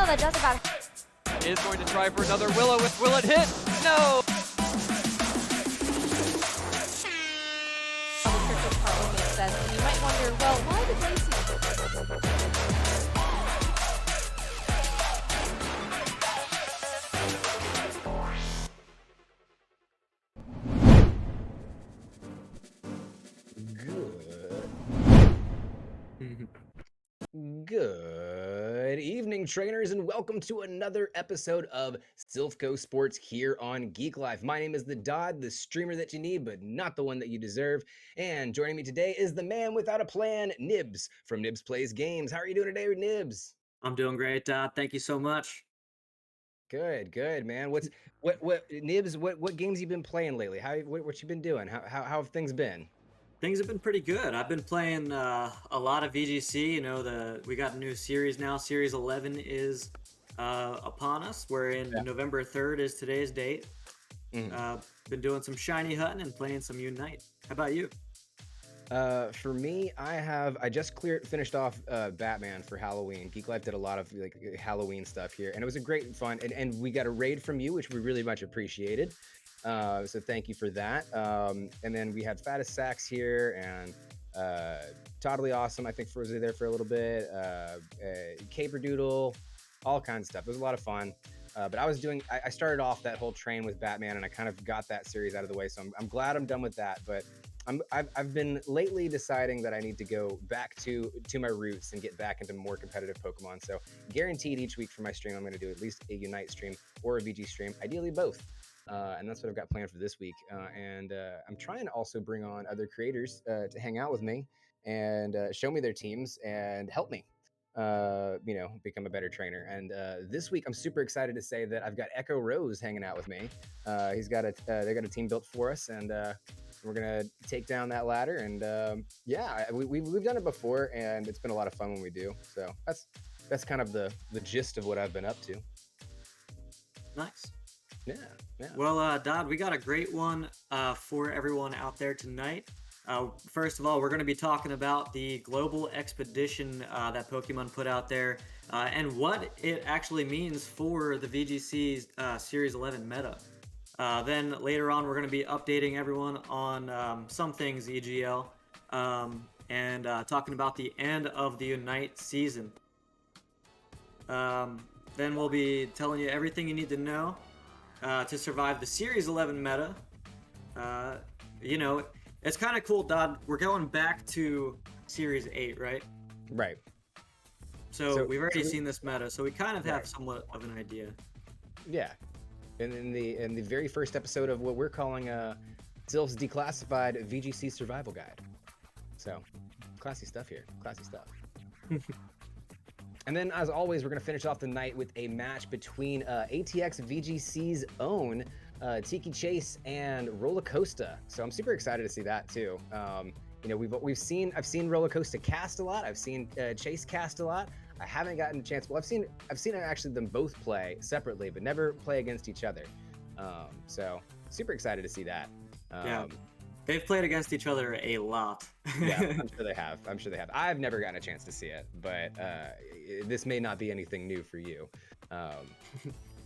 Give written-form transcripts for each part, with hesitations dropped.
that does about Is going to try for another Willow. Will it hit? No! the trickle part will make sense. And you might wonder, well, why did Lacey... Good evening, trainers, and welcome to another episode of Silph Co Sports here on Geeklife. My name is the Dodd, the streamer that you need, but not the one that you deserve. And joining me today is the man without a plan, Nibs from Nibs Plays Games. How are you doing today, Nibs? I'm doing great, Dodd. Thank you so much. Good, man. What Nibs? What games you been playing lately? What you been doing? How have things been? Things have been pretty good. I've been playing a lot of VGC. You know, we got a new series now. Series 11 is upon us. We're in November 3rd is today's date. Been doing some shiny hunting and playing some Unite. How about you? For me, I just finished off Batman for Halloween. Geeklife did a lot of like Halloween stuff here, and it was a great fun. And we got a raid from you, which we really much appreciated. So thank you for that. And then we had Fattest Sacks here, and Totally Awesome, I think, was there for a little bit. Caperdoodle, all kinds of stuff. It was a lot of fun. But I started off that whole train with Batman, and I kind of got that series out of the way. So I'm glad I'm done with that. But I've been lately deciding that I need to go back to my roots and get back into more competitive Pokemon. So guaranteed each week for my stream, I'm going to do at least a Unite stream or a VG stream, ideally both. And that's what I've got planned for this week. And I'm trying to also bring on other creators to hang out with me and show me their teams and help me, become a better trainer. And this week, I'm super excited to say that I've got Echo Rose hanging out with me. They got a team built for us, and we're gonna take down that ladder. And we've done it before, and it's been a lot of fun when we do. So that's kind of the gist of what I've been up to. Nice. Yeah. Well, Dodd, we got a great one for everyone out there tonight. First of all, we're going to be talking about the global expedition that Pokemon put out there and what it actually means for the VGC's Series 11 meta. Then later on, we're going to be updating everyone on some things EGL and talking about the end of the Unite season. Then we'll be telling you everything you need to know to survive the Series 11 meta. It's kind of cool, Dodd. We're going back to Series 8, right? Right. So we've already seen this meta, so we kind of have somewhat of an idea. Yeah. In the very first episode of what we're calling Silph's Declassified VGC Survival Guide. So, classy stuff here. Classy stuff. And then, as always, we're going to finish off the night with a match between ATX VGC's own Tki Chase and Rollacosta. So I'm super excited to see that too. I've seen Rollacosta cast a lot. I've seen Chase cast a lot. I haven't gotten a chance. Well, I've seen actually them both play separately, but never play against each other. So super excited to see that. They've played against each other a lot. Yeah, I'm sure they have. I've never gotten a chance to see it, but this may not be anything new for you.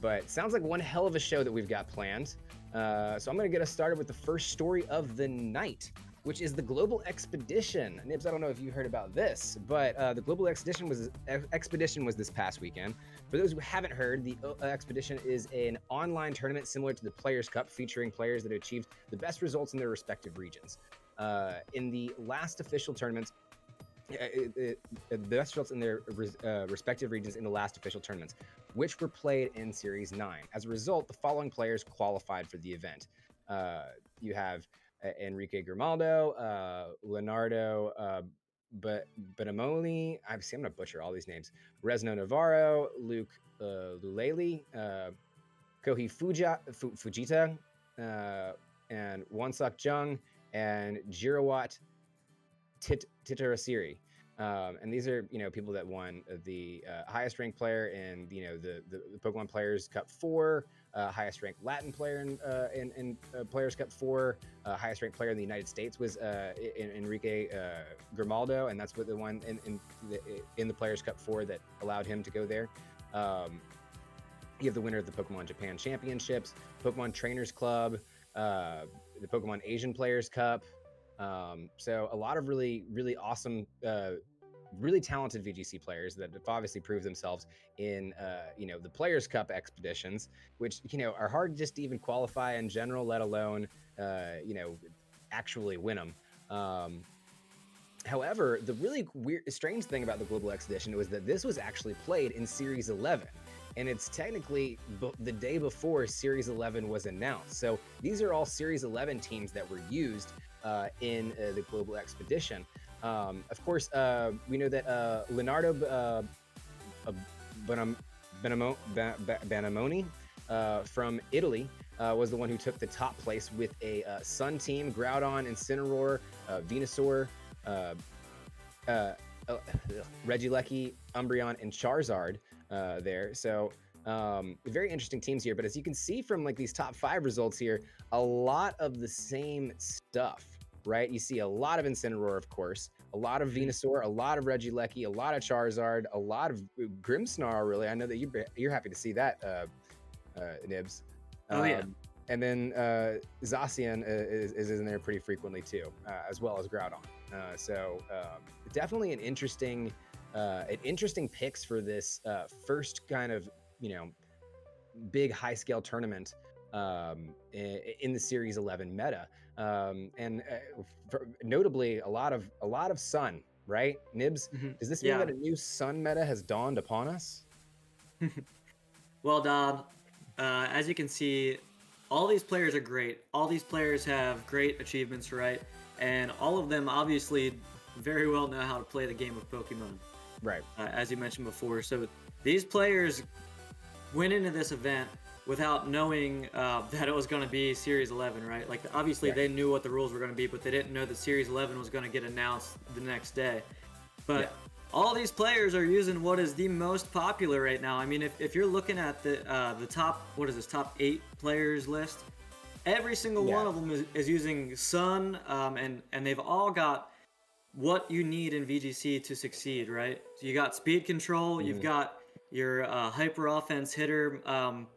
But sounds like one hell of a show that we've got planned. So I'm going to get us started with the first story of the night, which is the Global Expedition. Nibs, I don't know if you heard about this, but the Global Expedition was this past weekend. For those who haven't heard, the Expedition is an online tournament similar to the Players' Cup, featuring players that have achieved the best results in their respective regions. In the last official tournaments, the best results in their respective regions in the last official tournaments, which were played in Series 9. As a result, the following players qualified for the event. You have Enrique Grimaldo, Leonardo Benamoni, I'm going to butcher all these names, Resno Navarro, Luke Luleli, Kohi Fujita, and Wonsak Jung, and Jirawat Titarasiri. And these are, people that won the highest ranked player in, the Pokemon Players Cup 4, highest ranked Latin player in Players Cup 4, highest ranked player in the United States was Enrique Grimaldo, and that's what the one in the Players Cup 4 that allowed him to go there. You have the winner of the Pokemon Japan Championships, Pokemon Trainers Club, the Pokemon Asian Players Cup. So a lot of really, really awesome, really talented VGC players that have obviously proved themselves in, the Players Cup expeditions, which, are hard just to even qualify in general, let alone, actually win them. However, the really strange thing about the Global Expedition was that this was actually played in Series 11. And it's technically the day before Series 11 was announced. So these are all Series 11 teams that were used in the Global Expedition. Of course, we know that Leonardo Banamoni from Italy was the one who took the top place with a Sun team, Groudon, Incineroar, Venusaur, Regieleki, Umbreon, and Charizard there. So very interesting teams here. But as you can see from like these top 5 results here, a lot of the same stuff, right? You see a lot of Incineroar, of course, a lot of Venusaur, a lot of Regieleki, a lot of Charizard, a lot of Grimmsnarl, really. I know that you're happy to see that, Nibs. Oh, yeah. And then Zacian is in there pretty frequently too, as well as Groudon. So definitely an interesting picks for this first kind of big high scale tournament in the Series 11 meta, and notably a lot of Sun, right? Nibs, does this mean that a new Sun meta has dawned upon us? Well, Don, as you can see, all these players are great. All these players have great achievements, right? And all of them obviously very well know how to play the game of Pokemon. Right. As you mentioned before. So these players went into this event without knowing that it was going to be Series 11, right? Like, obviously they knew what the rules were going to be, but they didn't know that Series 11 was going to get announced the next day. But all these players are using what is the most popular right now. I mean, if you're looking at the top, top 8 players list, every single one of them is using Sun, and they've all got what you need in VGC to succeed, right? So you got speed control, you've got your hyper offense hitter.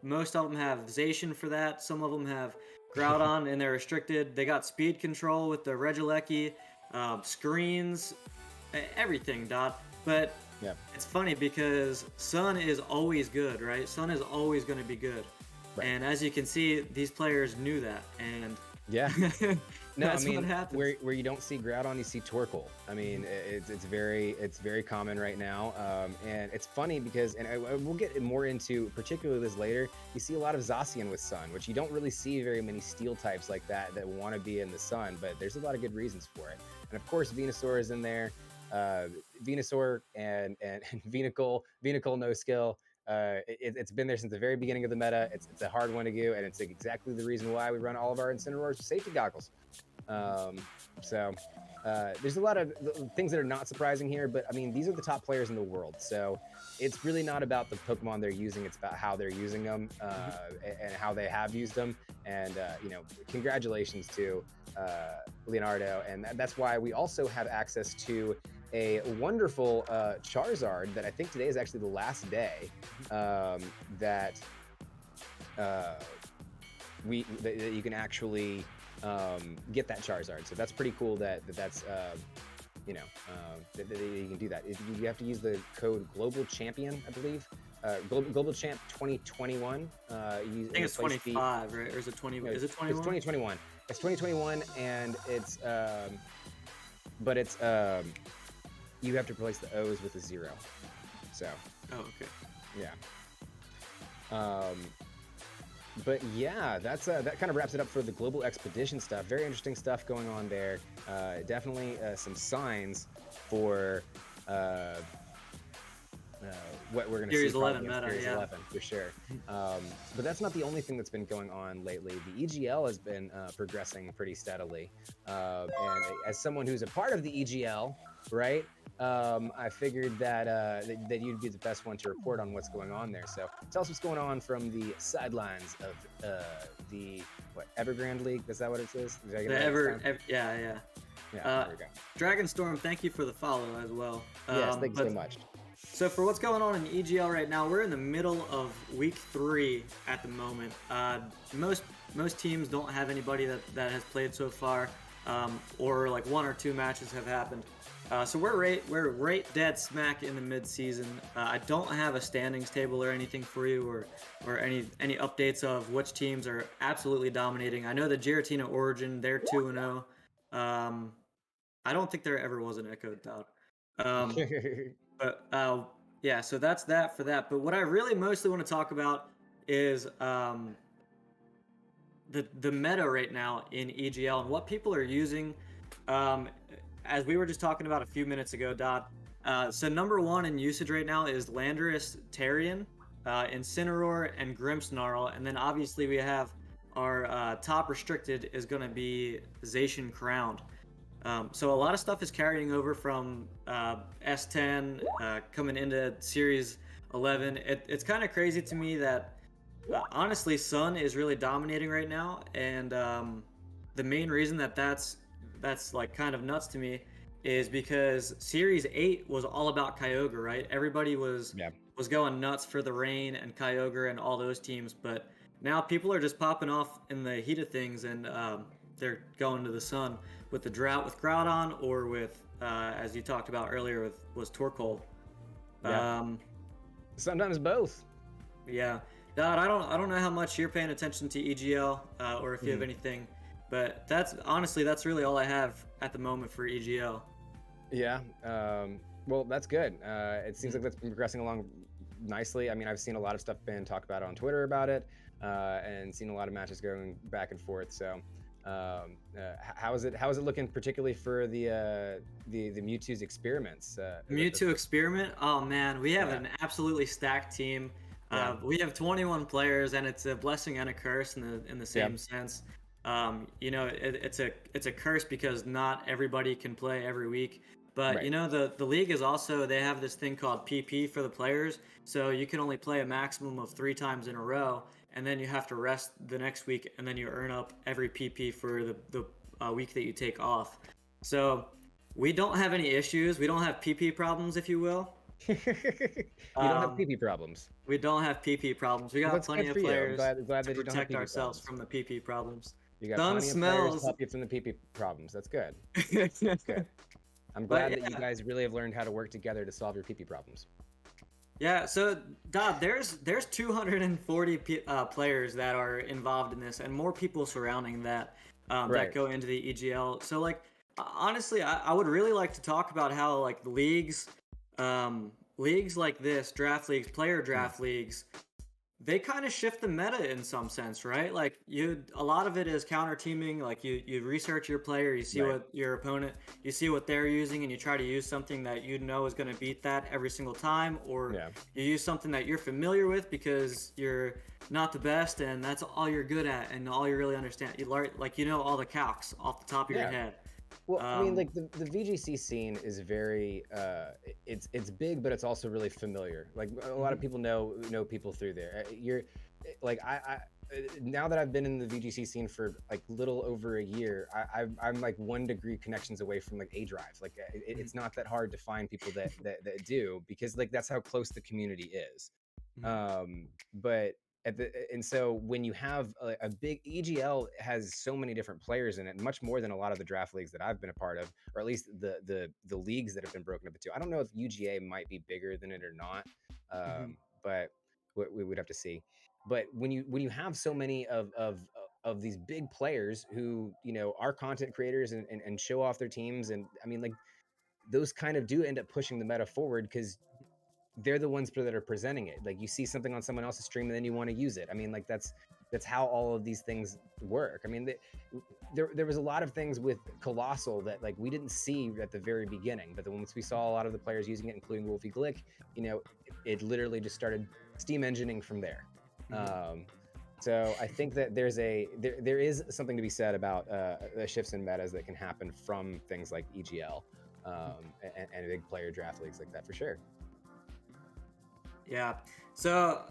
Most of them have Zacian for that. Some of them have Groudon and they're restricted. They got speed control with the Regieleki, screens, everything, Dot. But it's funny because Sun is always good, right? Sun is always going to be good. Right. And as you can see, these players knew that. And no, that's I mean, what happens. Where you don't see Groudon, you see Torkoal. I mean, it's very common right now, and it's funny because, and we'll get more into particularly this later. You see a lot of Zacian with Sun, which you don't really see very many Steel types like that want to be in the Sun, but there's a lot of good reasons for it. And of course, Venusaur is in there. Venusaur and Venucle no skill. It's been there since the very beginning of the meta. It's a hard one to do, and it's exactly the reason why we run all of our Incineroars with safety goggles. So there's a lot of things that are not surprising here, but I mean, these are the top players in the world. So it's really not about the Pokemon they're using. It's about how they're using them, and how they have used them. And, congratulations to Leonardo. And that's why we also have access to a wonderful Charizard that I think today is actually the last day that you can actually get that Charizard. So that's pretty cool that you can do that. You have to use the code Global Champion, I believe. Global Champ 2021. I think it's 25, right? Or is it 20? No, is it 21? It's 2021. It's 2021, and it's but it's you have to replace the O's with a 0. So. Oh, okay. Yeah. But yeah, that's that kind of wraps it up for the Global Expedition stuff. Very interesting stuff going on there. Definitely some signs for what we're going to see. Series 11 meta, Series 11 for sure. But that's not the only thing that's been going on lately. The EGL has been progressing pretty steadily. And as someone who's a part of the EGL, right? I figured that you'd be the best one to report on what's going on there. So tell us what's going on from the sidelines of the Evergrande League. Is that what it is? Yeah. Yeah, there we go. Dragonstorm, thank you for the follow as well. Yes, thank you so much. So for what's going on in EGL right now, we're in the middle of week 3 at the moment. Most teams don't have anybody that has played so far, or like 1 or 2 matches have happened. So we're right dead smack in the mid-season. I don't have a standings table or anything for you, or any updates of which teams are absolutely dominating. I know the Giratina Origin, they're 2-0. I don't think there ever was an Echo Dot. But yeah, so that's that for that. But what I really mostly want to talk about is the meta right now in EGL and what people are using. As we were just talking about a few minutes ago, Dot. So number 1 in usage right now is Landorus Tarion, Incineroar, and Grimmsnarl. And then obviously we have our top restricted is going to be Zacian Crowned. So a lot of stuff is carrying over from S10 coming into Series 11. It's kind of crazy to me that honestly Sun is really dominating right now, and the main reason that's like kind of nuts to me is because Series 8 was all about Kyogre, right? Everybody was going nuts for the Rain and Kyogre and all those teams, but now people are just popping off in the heat of things, and they're going to the Sun with the Drought with Groudon, or with as you talked about earlier was Torkoal. Sometimes both. Yeah. Dad, I don't know how much you're paying attention to EGL, or if you have anything, but that's really all I have at the moment for EGL. Yeah. Well, that's good. It seems like that's been progressing along nicely. I mean, I've seen a lot of stuff been talked about on Twitter about it, and seen a lot of matches going back and forth. So, how is it looking, particularly for the Mewtwo's experiments? Mewtwo experiment? Oh man, we have an absolutely stacked team. We have 21 players, and it's a blessing and a curse in the same sense. You know, it's a curse because not everybody can play every week. But you know, the league is also, they have this thing called PP for the players, so you can only play a maximum of 3 times in a row, and then you have to rest the next week, and then you earn up every PP for the week that you take off. So we don't have any issues. We don't have PP problems, if you will. You don't have PP problems. We don't have PP problems. We got plenty of players glad to that you don't have protect PP ourselves problems. from the PP problems. You got Sun plenty of players to help you from the PP problems. That's good. That's good. I'm glad that you guys really have learned how to work together to solve your PP problems. Yeah, so Dob, there's 240 players that are involved in this, and more people surrounding that that go into the EGL. So like, honestly, I would really like to talk about how like the leagues like this, draft leagues, player draft leagues, they kind of shift the meta in some sense, right? Like a lot of it is counter teaming. Like you research your player, you see what your opponent, you see what they're using, and you try to use something that you know is going to beat that every single time, or you use something that you're familiar with because you're not the best and that's all you're good at and all you really understand. You learn, like, you know, all the calcs off the top of your head. Well, I mean, like the VGC scene is very, it's big, but it's also really familiar. Like a lot of people know people through there. You're, like now that I've been in the VGC scene for like little over a year, I'm like 1 degree connections away from like A drive. Like it's not that hard to find people that do, because like that's how close the community is. But and so when you have a big EGL has so many different players in it, much more than a lot of the draft leagues that I've been a part of, or at least the leagues that have been broken up into. I don't know if UGA might be bigger than it or not, but we would have to see. But when you have so many of these big players who, you know, are content creators and show off their teams, and I mean, like those kind of do end up pushing the meta forward, because they're the ones that are presenting it. Like you see something on someone else's stream and then you want to use it. I mean, like that's how all of these things work. I mean, there was a lot of things with Colossal that like we didn't see at the very beginning, but then once we saw a lot of the players using it, including Wolfie Glick, you know, it literally just started steam engineing from there. So I think that there is something to be said about the shifts in metas that can happen from things like EGL and big player draft leagues like that, for sure. Yeah. So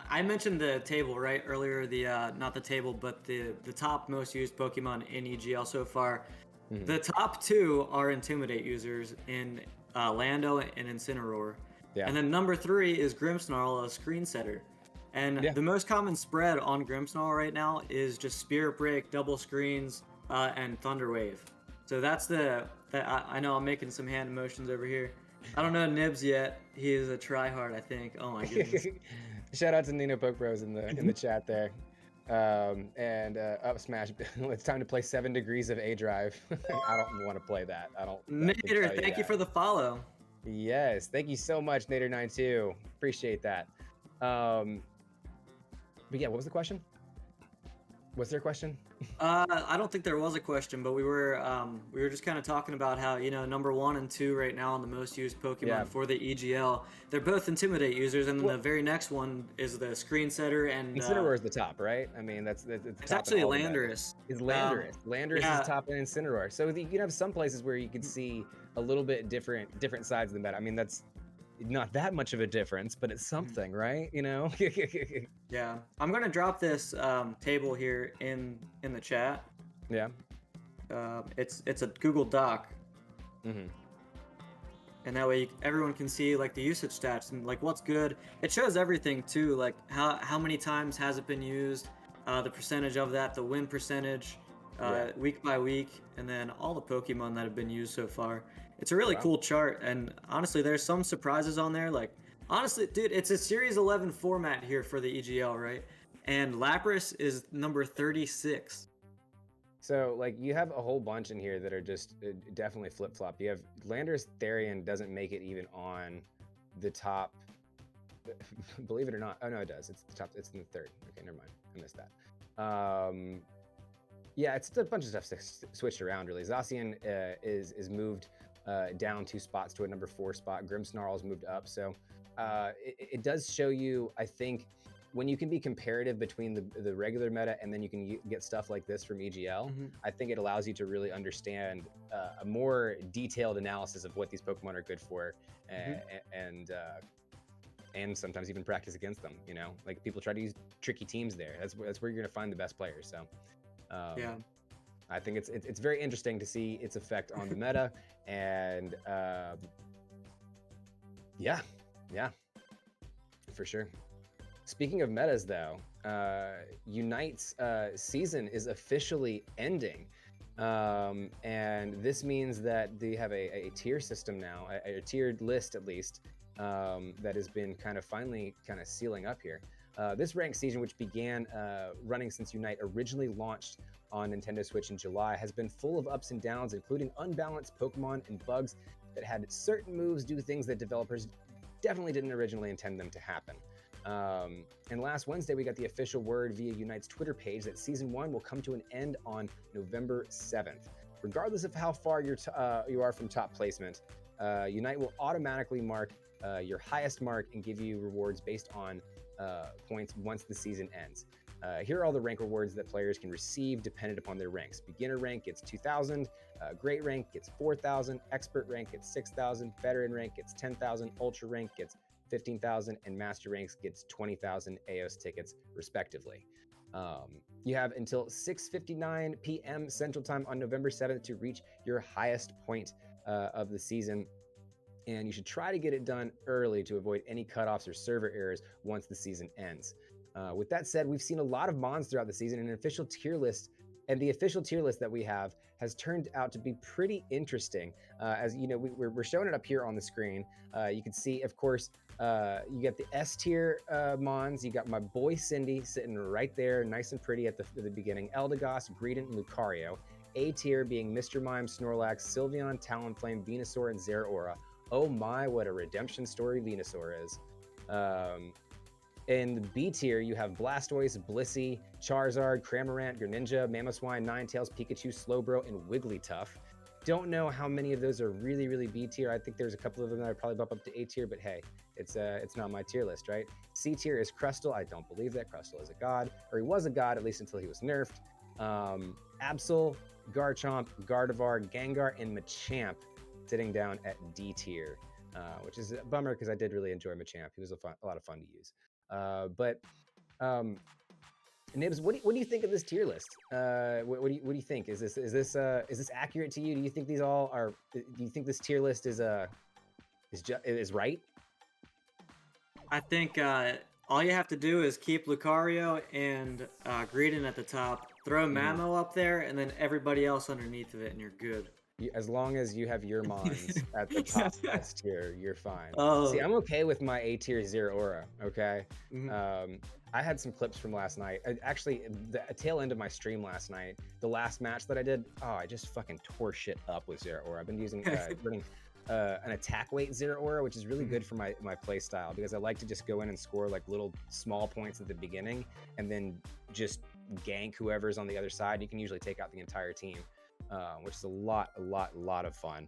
I mentioned the table right earlier. The not the table, but the top most used Pokemon in EGL so far. The top 2 are Intimidate users in Lando and Incineroar. Yeah. And then number 3 is Grimmsnarl, a screen setter. And Yeah. the most common spread on Grimmsnarl right now is just Spirit Break, double screens, and Thunder Wave. So that's I know I'm making some hand motions over here. I don't know Nibs yet. He is a tryhard, I think. Oh my goodness. Shout out to Nino Poke Bros in the chat there. And up smash. It's time to play 7 Degrees of A Drive. I don't want to play that. I don't. Nader, thank you for the follow. Yes, thank you so much, Nader92. Appreciate that. But yeah, what was the question? Was there a question? I don't think there was a question, but we were just kind of talking about how, you know, number 1 and 2 right now on the most used Pokemon for the EGL. They're both Intimidate users, and then the very next one is the Screen Setter and Incineroar is the top, right? I mean, it's it's top actually Landorus. It's Landorus. Landorus is top in Incineroar. So you can have some places where you can see a little bit different sides of the meta. I mean, that's not that much of a difference, but it's something, right? You know? Yeah, I'm gonna drop this table here in the chat. Yeah. It's a Google Doc. Mm-hmm. And that way everyone can see like the usage stats and like what's good. It shows everything too, like how many times has it been used, the percentage of that, the win percentage, week by week, and then all the Pokemon that have been used so far. It's a really cool chart, and honestly, there's some surprises on there. Like, honestly, dude, it's a Series 11 format here for the EGL, right? And Lapras is number 36. So, like, you have a whole bunch in here that are just definitely flip-flop. You have Landorus Therian doesn't make it even on the top. Believe it or not. Oh, no, it does. It's the top. It's in the third. Okay, never mind. I missed that. Yeah, it's a bunch of stuff switched around, really. Zacian is moved down 2 spots to a number 4 spot. Grimmsnarl's moved up. So it does show you, I think, when you can be comparative between the regular meta and then you can get stuff like this from EGL, I think it allows you to really understand a more detailed analysis of what these Pokemon are good for, and sometimes even practice against them. You know, like people try to use tricky teams there. That's where you're going to find the best players. So yeah. I think it's very interesting to see its effect on the meta, and yeah, for sure. Speaking of metas, though, Unite's season is officially ending, and this means that they have a tier system now, a tiered list at least, that has been finally sealing up here. This ranked season, which began running since Unite originally launched on Nintendo Switch in July, has been full of ups and downs, including unbalanced Pokemon and bugs that had certain moves do things that developers definitely didn't originally intend them to happen. And last Wednesday, we got the official word via Unite's Twitter page that Season 1 will come to an end on November 7th. Regardless of how far you are from top placement, Unite will automatically mark your highest mark and give you rewards based on points once the season ends. Here are all the rank rewards that players can receive dependent upon their ranks. Beginner rank gets 2,000, Great rank gets 4,000, Expert rank gets 6,000, Veteran rank gets 10,000, Ultra rank gets 15,000, and Master ranks gets 20,000 AOS tickets, respectively. You have until 6:59 p.m. Central Time on November 7th to reach your highest point of the season, and you should try to get it done early to avoid any cutoffs or server errors once the season ends. With that said, we've seen a lot of mons throughout the season, and the official tier list that we have has turned out to be pretty interesting. As you know, we're showing it up here on the screen. You can see, of course, you get the S tier mons. You got my boy Cindy sitting right there, nice and pretty at the beginning. Eldegoss, Greedent, and Lucario. A tier being Mr. Mime, Snorlax, Sylveon, Talonflame, Venusaur, and Zeraora. Oh my, what a redemption story Venusaur is. In the B tier, you have Blastoise, Blissey, Charizard, Cramorant, Greninja, Mamoswine, Ninetales, Pikachu, Slowbro, and Wigglytuff. Don't know how many of those are really, really B tier. I think there's a couple of them that I'd probably bump up to A tier, but hey, it's not my tier list, right? C tier is Crustle. I don't believe that Crustle is a god, or he was a god at least until he was nerfed. Absol, Garchomp, Gardevoir, Gengar, and Machamp sitting down at D tier, which is a bummer because I did really enjoy Machamp. He was a lot of fun to use. But Nibs, what do you think of this tier list? What do you think? Is this accurate to you? Do you think these all are? Do you think this tier list is right? I think all you have to do is keep Lucario and Greedent at the top, throw Mamo up there, and then everybody else underneath of it, and you're good. As long as you have your mons at the top S tier, you're fine. See, Oh. I'm okay with my A tier Zero Aura, okay? Mhm. I had some clips from last night. Actually, the tail end of my stream last night, the last match that I did, I just fucking tore shit up with Zero Aura. I've been using running an attack weight Zero Aura, which is really good for my play style because I like to just go in and score like little small points at the beginning and then just gank whoever's on the other side. You can usually take out the entire team. Which is a lot of fun.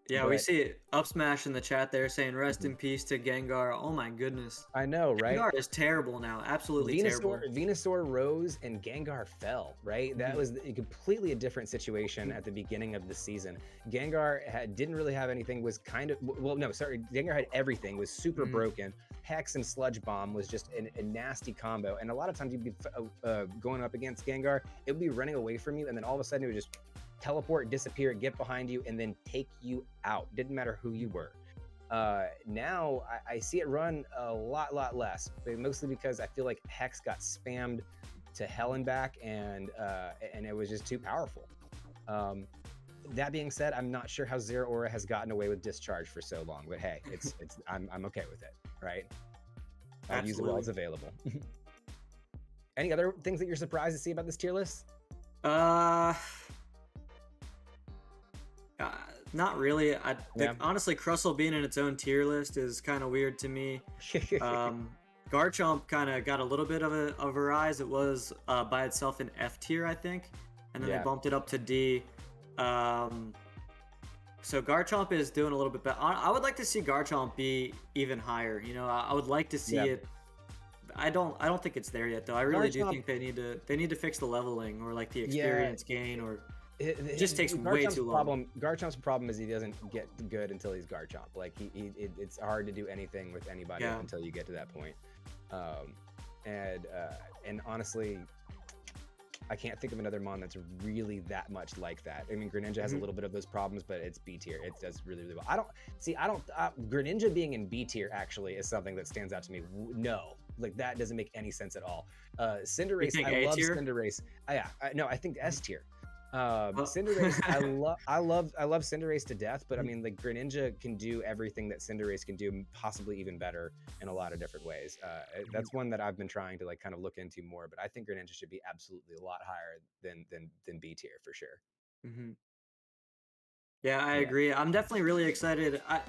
Yeah, we see Up Smash in the chat there saying rest in peace to Gengar. Oh my goodness. I know, right? Gengar is terrible now. Absolutely terrible. Venusaur rose and Gengar fell, right? That was completely a different situation at the beginning of the season. Gengar didn't really have anything, was kind of, Gengar had everything, was super broken. Hex and Sludge Bomb was just a nasty combo. And a lot of times you'd be going up against Gengar, it would be running away from you, and then all of a sudden it would just teleport, disappear, get behind you, and then take you out. Didn't matter who you were. Now I see it run a lot less, but mostly because I feel like Hex got spammed to hell and back, and it was just too powerful. That being said, I'm not sure how Zero Aura has gotten away with Discharge for so long, but hey, I'm okay with it, right? I'll use it while it's available. Any other things that you're surprised to see about this tier list? Not really. Honestly, Crustle being in its own tier list is kind of weird to me. Garchomp kind of got a little bit of a rise. It was by itself in F tier, I think, and then they bumped it up to D. So Garchomp is doing a little bit better. I would like to see Garchomp be even higher. You know, I would like to see it. I don't think it's there yet, though. I really do think they need to fix the leveling or like the experience gain, or it just takes way too long. Garchomp's problem is he doesn't get good until he's Garchomp. Like it's hard to do anything with anybody until you get to that point. And honestly, I can't think of another mon that's really that much like that. I mean, Greninja has a little bit of those problems, but it's B tier. It does really well. Greninja being in B tier actually is something that stands out to me. No, like that doesn't make any sense at all. Cinderace, I love Cinderace. No, I think S tier. Cinderace, I love Cinderace to death, but I mean, like Greninja can do everything that Cinderace can do, possibly even better in a lot of different ways. That's one that I've been trying to like kind of look into more, but I think Greninja should be absolutely a lot higher than B tier for sure. Yeah, I agree. I'm definitely really excited. I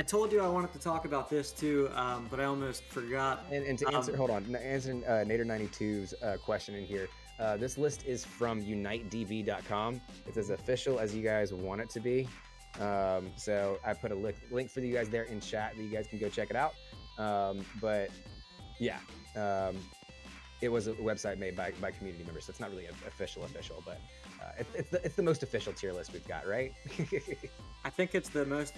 told you I wanted to talk about this too, but I almost forgot. And to answer, answering Nader92's question in here. This list is from unitedb.com. It's as official as you guys want it to be. So I put a link for you guys there in chat that you guys can go check it out. But yeah, it was a website made by community members, so it's not really official, but it's the most official tier list we've got, right? I think it's the most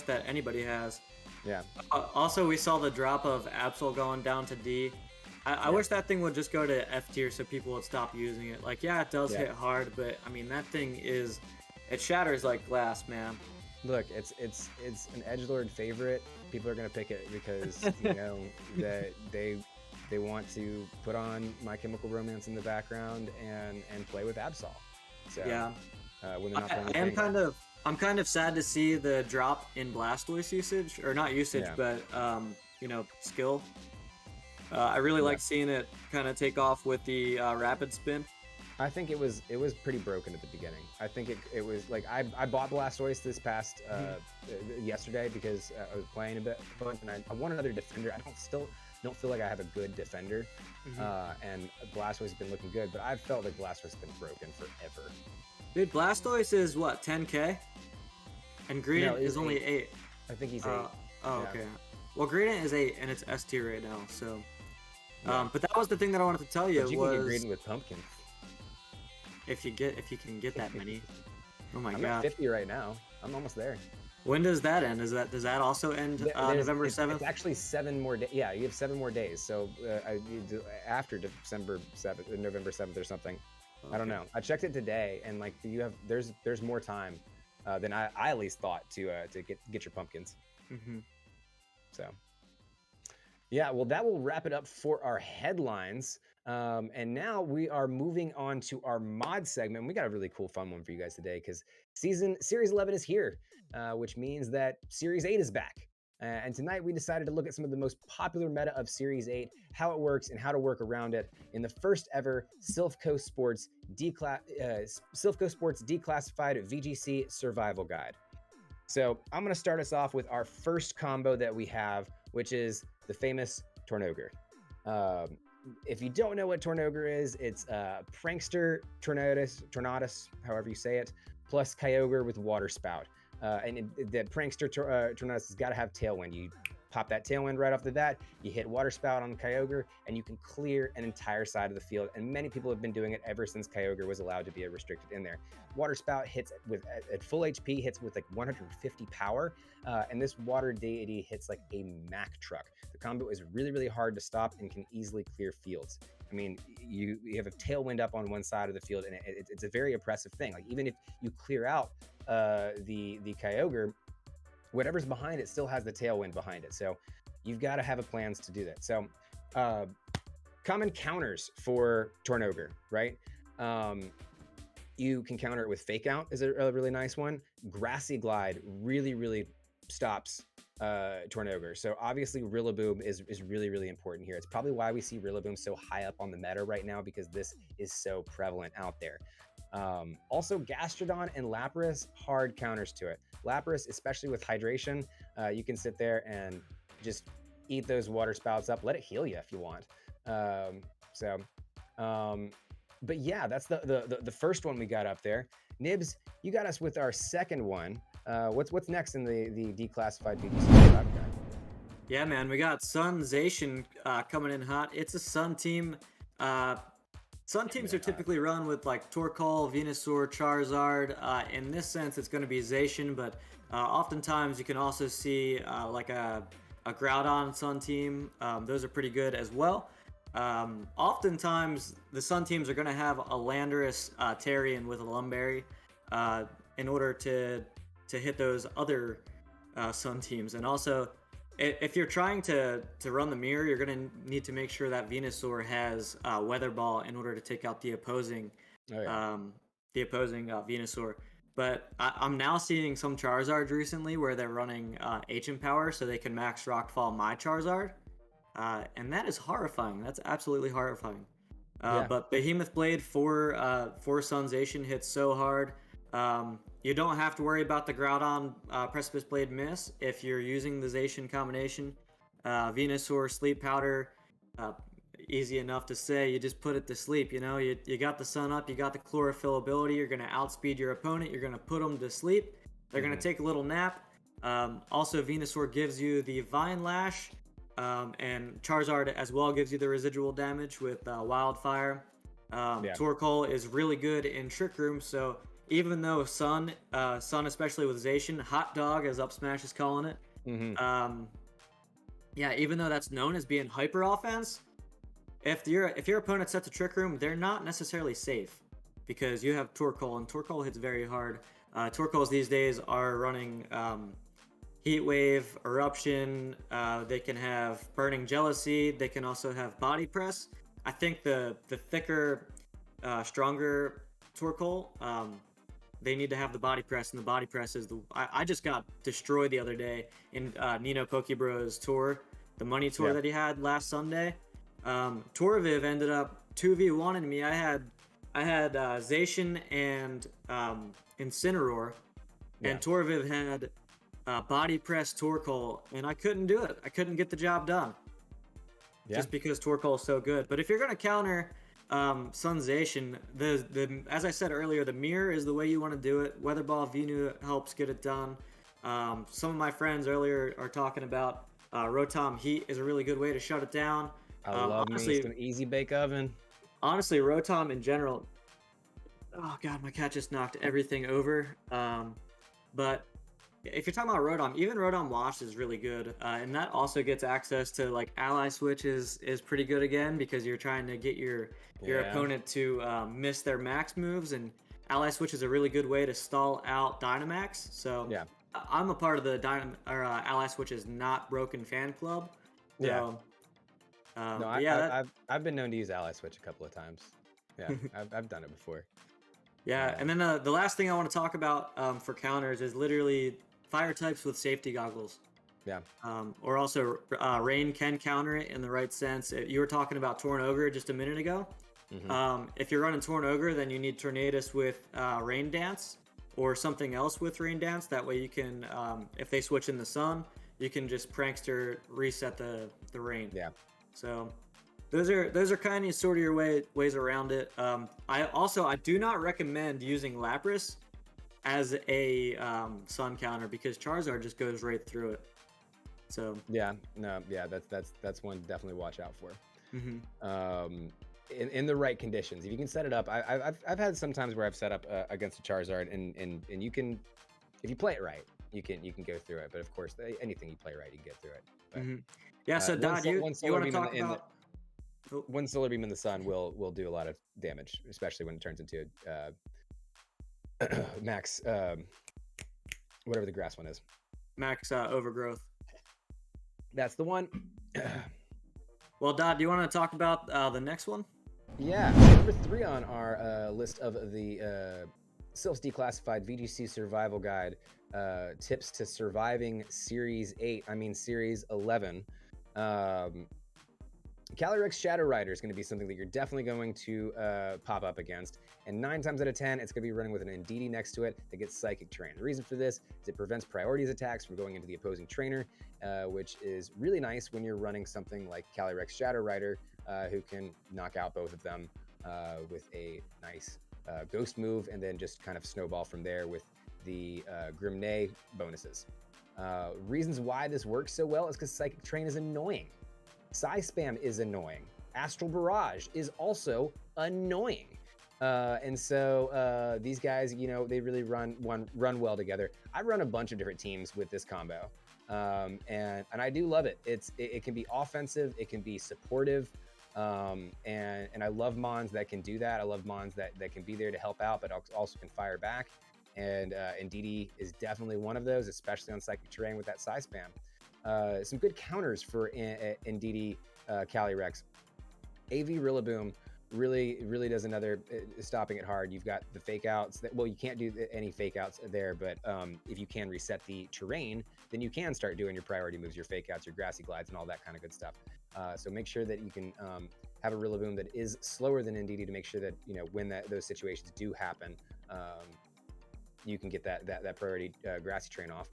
that anybody has. Yeah. Also, we saw the drop of Absol going down to D. I wish that thing would just go to F tier so people would stop using it. Like, yeah, it does hit hard, but I mean, that thing it shatters like glass, man. Look, it's an edgelord favorite. People are gonna pick it because you know that they want to put on My Chemical Romance in the background and play with Absol. So yeah, when they're not playing I'm kind of sad to see the drop in Blastoise usage, or not usage, but skill. I really like seeing it kind of take off with the rapid spin. I think it was pretty broken at the beginning. I think it was like I bought Blastoise this past yesterday because I was playing a bit, and I want another defender. I don't feel like I have a good defender, and Blastoise has been looking good, but I've felt like Blastoise has been broken forever. Dude, Blastoise is what, 10K? And Greedent is only 8. I think he's 8. Okay. Well, Greedent is 8, and it's S tier right now, so... but that was the thing that I wanted to tell you, but you can get Greedent with pumpkins. If you can get that many. Oh my god. I'm at 50 right now. I'm almost there. When does that end? Does that also end November 7th? It's actually 7 more days. Yeah, you have 7 more days. So after December 7th, November 7th or something. Okay. I don't know. I checked it today, and like there's more time than I at least thought to get your pumpkins. So yeah, well, that will wrap it up for our headlines. And now we are moving on to our mod segment. We got a really cool, fun one for you guys today because Series 11 is here, which means that Series 8 is back. And tonight we decided to look at some of the most popular meta of Series 8, how it works, and how to work around it in the first ever Silph Co Sports Declassified VGC Survival Guide. So I'm going to start us off with our first combo that we have, which is the famous Tornogre. If you don't know what Tornogre is, it's Prankster Tornadus, however you say it, plus Kyogre with Water Spout. And the Prankster Tornadus has got to have Tailwind. You pop that Tailwind right off the bat, you hit Water Spout on Kyogre, and you can clear an entire side of the field. And many people have been doing it ever since Kyogre was allowed to be restricted in there. Water Spout hits at full HP, hits with like 150 power, and this Water Deity hits like a Mack truck. The combo is really, really hard to stop and can easily clear fields. I mean, you have a Tailwind up on one side of the field, and it's a very oppressive thing. Like even if you clear out the Kyogre, whatever's behind it still has the Tailwind behind it. So you've got to have a plans to do that. So common counters for Tornogre, right? You can counter it with Fake Out is a really nice one. Grassy Glide really, really stops Tornogre. So obviously Rillaboom is really, really important here. It's probably why we see Rillaboom so high up on the meta right now, because this is so prevalent out there. Also Gastrodon and Lapras, hard counters to it. Lapras, especially with hydration, you can sit there and just eat those Water Spouts up. Let it heal you if you want. But yeah, that's the first one we got up there. Nibs, you got us with our second one. What's next in the declassified VGC guide? Yeah, man, we got Sun Zacian coming in hot. It's a Sun team. Sun teams are typically run with like Torkoal, Venusaur, Charizard. In this sense, it's going to be Zacian, but oftentimes you can also see like a Groudon Sun team. Those are pretty good as well. Oftentimes, the Sun teams are going to have a Landorus Terrian with a Lumberry in order to hit those other Sun teams. And also, if you're trying to run the mirror, you're going to need to make sure that Venusaur has Weather Ball in order to take out the opposing Venusaur. But I'm now seeing some Charizards recently where they're running Ancient Power so they can max Rockfall my Charizard. And that is horrifying. That's absolutely horrifying. But Behemoth Blade for Sun Zacian hits so hard. You don't have to worry about the Groudon Precipice Blade miss if you're using the Zacian combination. Venusaur Sleep Powder, easy enough to say. You just put it to sleep. You know, you got the sun up, you got the chlorophyll ability. You're going to outspeed your opponent. You're going to put them to sleep. They're going to take a little nap. Also, Venusaur gives you the Vine Lash, and Charizard as well gives you the residual damage with Wildfire. Torkoal is really good in Trick Room, so even though Sun especially with Zacian, Hot Dog as Up Smash is calling it, even though that's known as being hyper offense, if your opponent sets a Trick Room, they're not necessarily safe because you have Torkoal, and Torkoal hits very hard. Torkoals these days are running Heat Wave, Eruption, they can have Burning Jealousy, they can also have Body Press. I think the thicker, stronger Torkoal, they need to have the Body Press, and the Body Press is I just got destroyed the other day in Nino Pokebro's tour, the money tour that he had last Sunday. Torviv ended up 2v1ing me. I had Zacian and Incineroar, and Torviv had Body Press Torkoal, and I couldn't do it. I couldn't get the job done. Just because Torkoal is so good. But if you're going to counter Sun Zacian, as I said earlier, the mirror is the way you want to do it. Weather Ball Venu helps get it done. Some of my friends earlier are talking about Rotom Heat is a really good way to shut it down. I love me some Easy Bake Oven. Honestly, Rotom in general. Oh god, my cat just knocked everything over. But if you're talking about Rotom, even Rotom Wash is really good, and that also gets access to like Ally Switch is pretty good again because you're trying to get your opponent to miss their max moves, and Ally Switch is a really good way to stall out Dynamax. So I'm a part of the Ally Switch is not broken fan club. So, Yeah. No, but yeah, I've been known to use Ally Switch a couple of times. Yeah, I've done it before. yeah. And then the last thing I want to talk about for counters is literally fire types with safety goggles. Yeah. Or also rain can counter it in the right sense. You were talking about Torn Ogre just a minute ago. If you're running Torn Ogre, then you need Tornadus with Rain Dance or something else with Rain Dance. That way you can, if they switch in the sun, you can just Prankster reset the rain. Yeah. So those are kind of sort of your ways around it. I do not recommend using Lapras as a sun counter because Charizard just goes right through it. So yeah, no, yeah, that's one to definitely watch out for. In the right conditions, if you can set it up. I've had some times where I've set up against a Charizard, and you can, if you play it right, you can go through it. But of course, anything you play right, you can get through it. But, yeah. So Dad, you want to talk about one Solar Beam in the sun will do a lot of damage, especially when it turns into max whatever the grass one is. Max Overgrowth. That's the one. Well, Dad, do you want to talk about the next one? Yeah, number 3 on our list of the Silph's Declassified VGC Survival Guide, tips to surviving Series 8. I mean Series 11. Calyrex Shadow Rider is going to be something that you're definitely going to pop up against, and 9 times out of 10, it's going to be running with an Indeedee next to it that gets Psychic Terrain. The reason for this is it prevents priorities attacks from going into the opposing trainer, which is really nice when you're running something like Calyrex Shadow Rider, who can knock out both of them with a nice Ghost move, and then just kind of snowball from there with the Grimnay bonuses. Reasons why this works so well is because Psychic Terrain is annoying. Psy Spam is annoying. Astral Barrage is also annoying. And so these guys, you know, they really run well together. I run a bunch of different teams with this combo, and I do love it. It can be offensive, it can be supportive, and I love Mons that can do that. I love Mons that can be there to help out, but also can fire back. And Indeedee is definitely one of those, especially on Psychic Terrain with that Psy Spam. Some good counters for Indeedee Calyrex. AV Rillaboom really does another stopping it hard. You've got the fake outs well, you can't do any fake outs there, but if you can reset the terrain, then you can start doing your priority moves, your fake outs, your grassy glides, and all that kind of good stuff. So make sure that you can have a Rillaboom that is slower than Indeedee to make sure that, you know, when those situations do happen, you can get that priority grassy train off.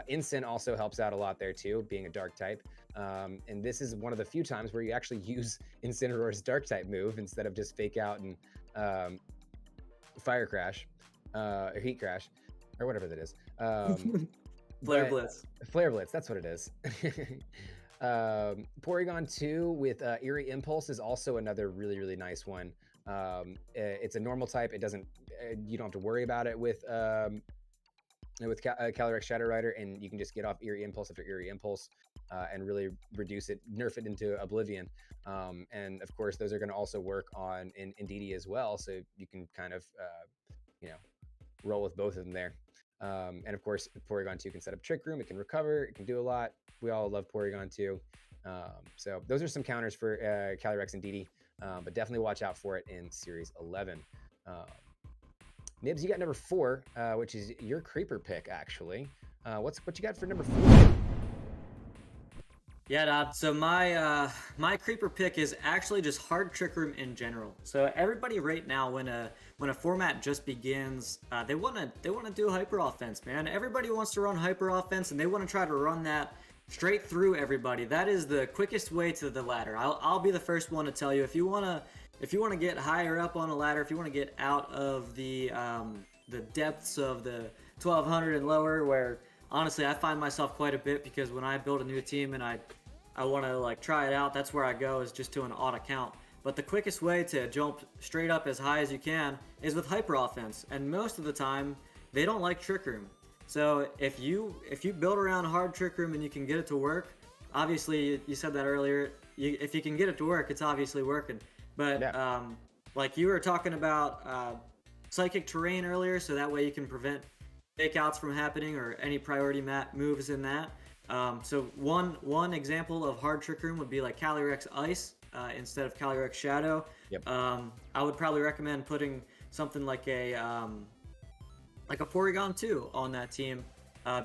Incin also helps out a lot there too, being a dark type. And this is one of the few times where you actually use Incineroar's dark type move instead of just fake out and fire crash, or heat crash, or whatever that is. Flare Blitz. Flare Blitz, that's what it is. Porygon 2 with Eerie Impulse is also another really nice one. It's a normal type. It doesn't, you don't have to worry about it with Calyrex Shadow Rider, and you can just get off Eerie Impulse after Eerie Impulse and really reduce it, nerf it into Oblivion. And of course, those are going to also work on Indeedee as well, so you can kind of roll with both of them there. And of course, Porygon 2 can set up Trick Room, it can recover, it can do a lot. We all love Porygon 2. So those are some counters for Calyrex and Indeedee, but definitely watch out for it in Series 11. Nibs, you got number 4, which is your creeper pick, actually. What you got for number 4? Yeah, Dad. So my creeper pick is actually just hard Trick Room in general. So everybody right now, when a format just begins, they wanna do hyper offense, man. Everybody wants to run hyper offense, and they want to try to run that straight through everybody. That is the quickest way to the ladder. I'll be the first one to tell you, if you wanna get higher up on a ladder, if you want to get out of the depths of the 1200 and lower, where honestly I find myself quite a bit, because when I build a new team and I want to like try it out, that's where I go, is just to an odd account. But the quickest way to jump straight up as high as you can is with hyper offense, and most of the time they don't like Trick Room. So if you build around hard Trick Room and you can get it to work, obviously you said that earlier, if you can get it to work, it's obviously working. But yeah. Like you were talking about Psychic Terrain earlier, so that way you can prevent takeouts from happening or any priority map moves in that. So one example of hard Trick Room would be like Calyrex Ice instead of Calyrex Shadow. Yep. I would probably recommend putting something like a Porygon 2 on that team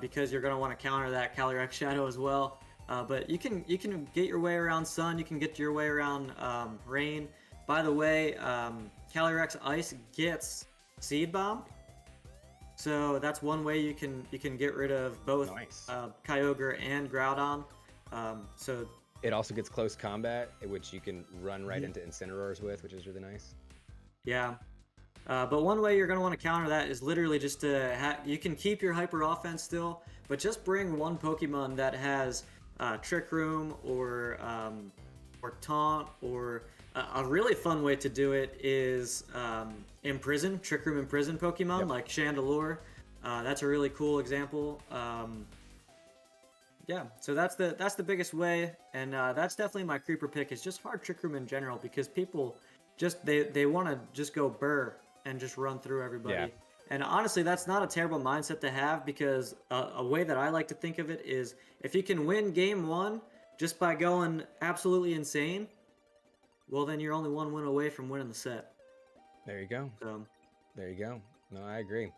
because you're going to want to counter that Calyrex Shadow as well. But you can get your way around Sun. You can get your way around Rain. By the way, Calyrex Ice gets Seed Bomb. So that's one way you can get rid of both Kyogre and Groudon. So it also gets close combat, which you can run right into Incineroars with, which is really nice. Yeah. But one way you're going to want to counter that is literally just to you can keep your hyper offense still, but just bring one Pokemon that has Trick Room or Taunt, or a really fun way to do it is Imprison, Trick Room Imprison Pokemon like Chandelure. That's a really cool example. Yeah, so that's the biggest way, and that's definitely my creeper pick. Is just hard Trick Room in general because people just they want to just go burr and just run through everybody. Yeah. And honestly, that's not a terrible mindset to have because a way that I like to think of it is if you can win game one just by going absolutely insane, well, then you're only one win away from winning the set. There you go. So, there you go. No, I agree.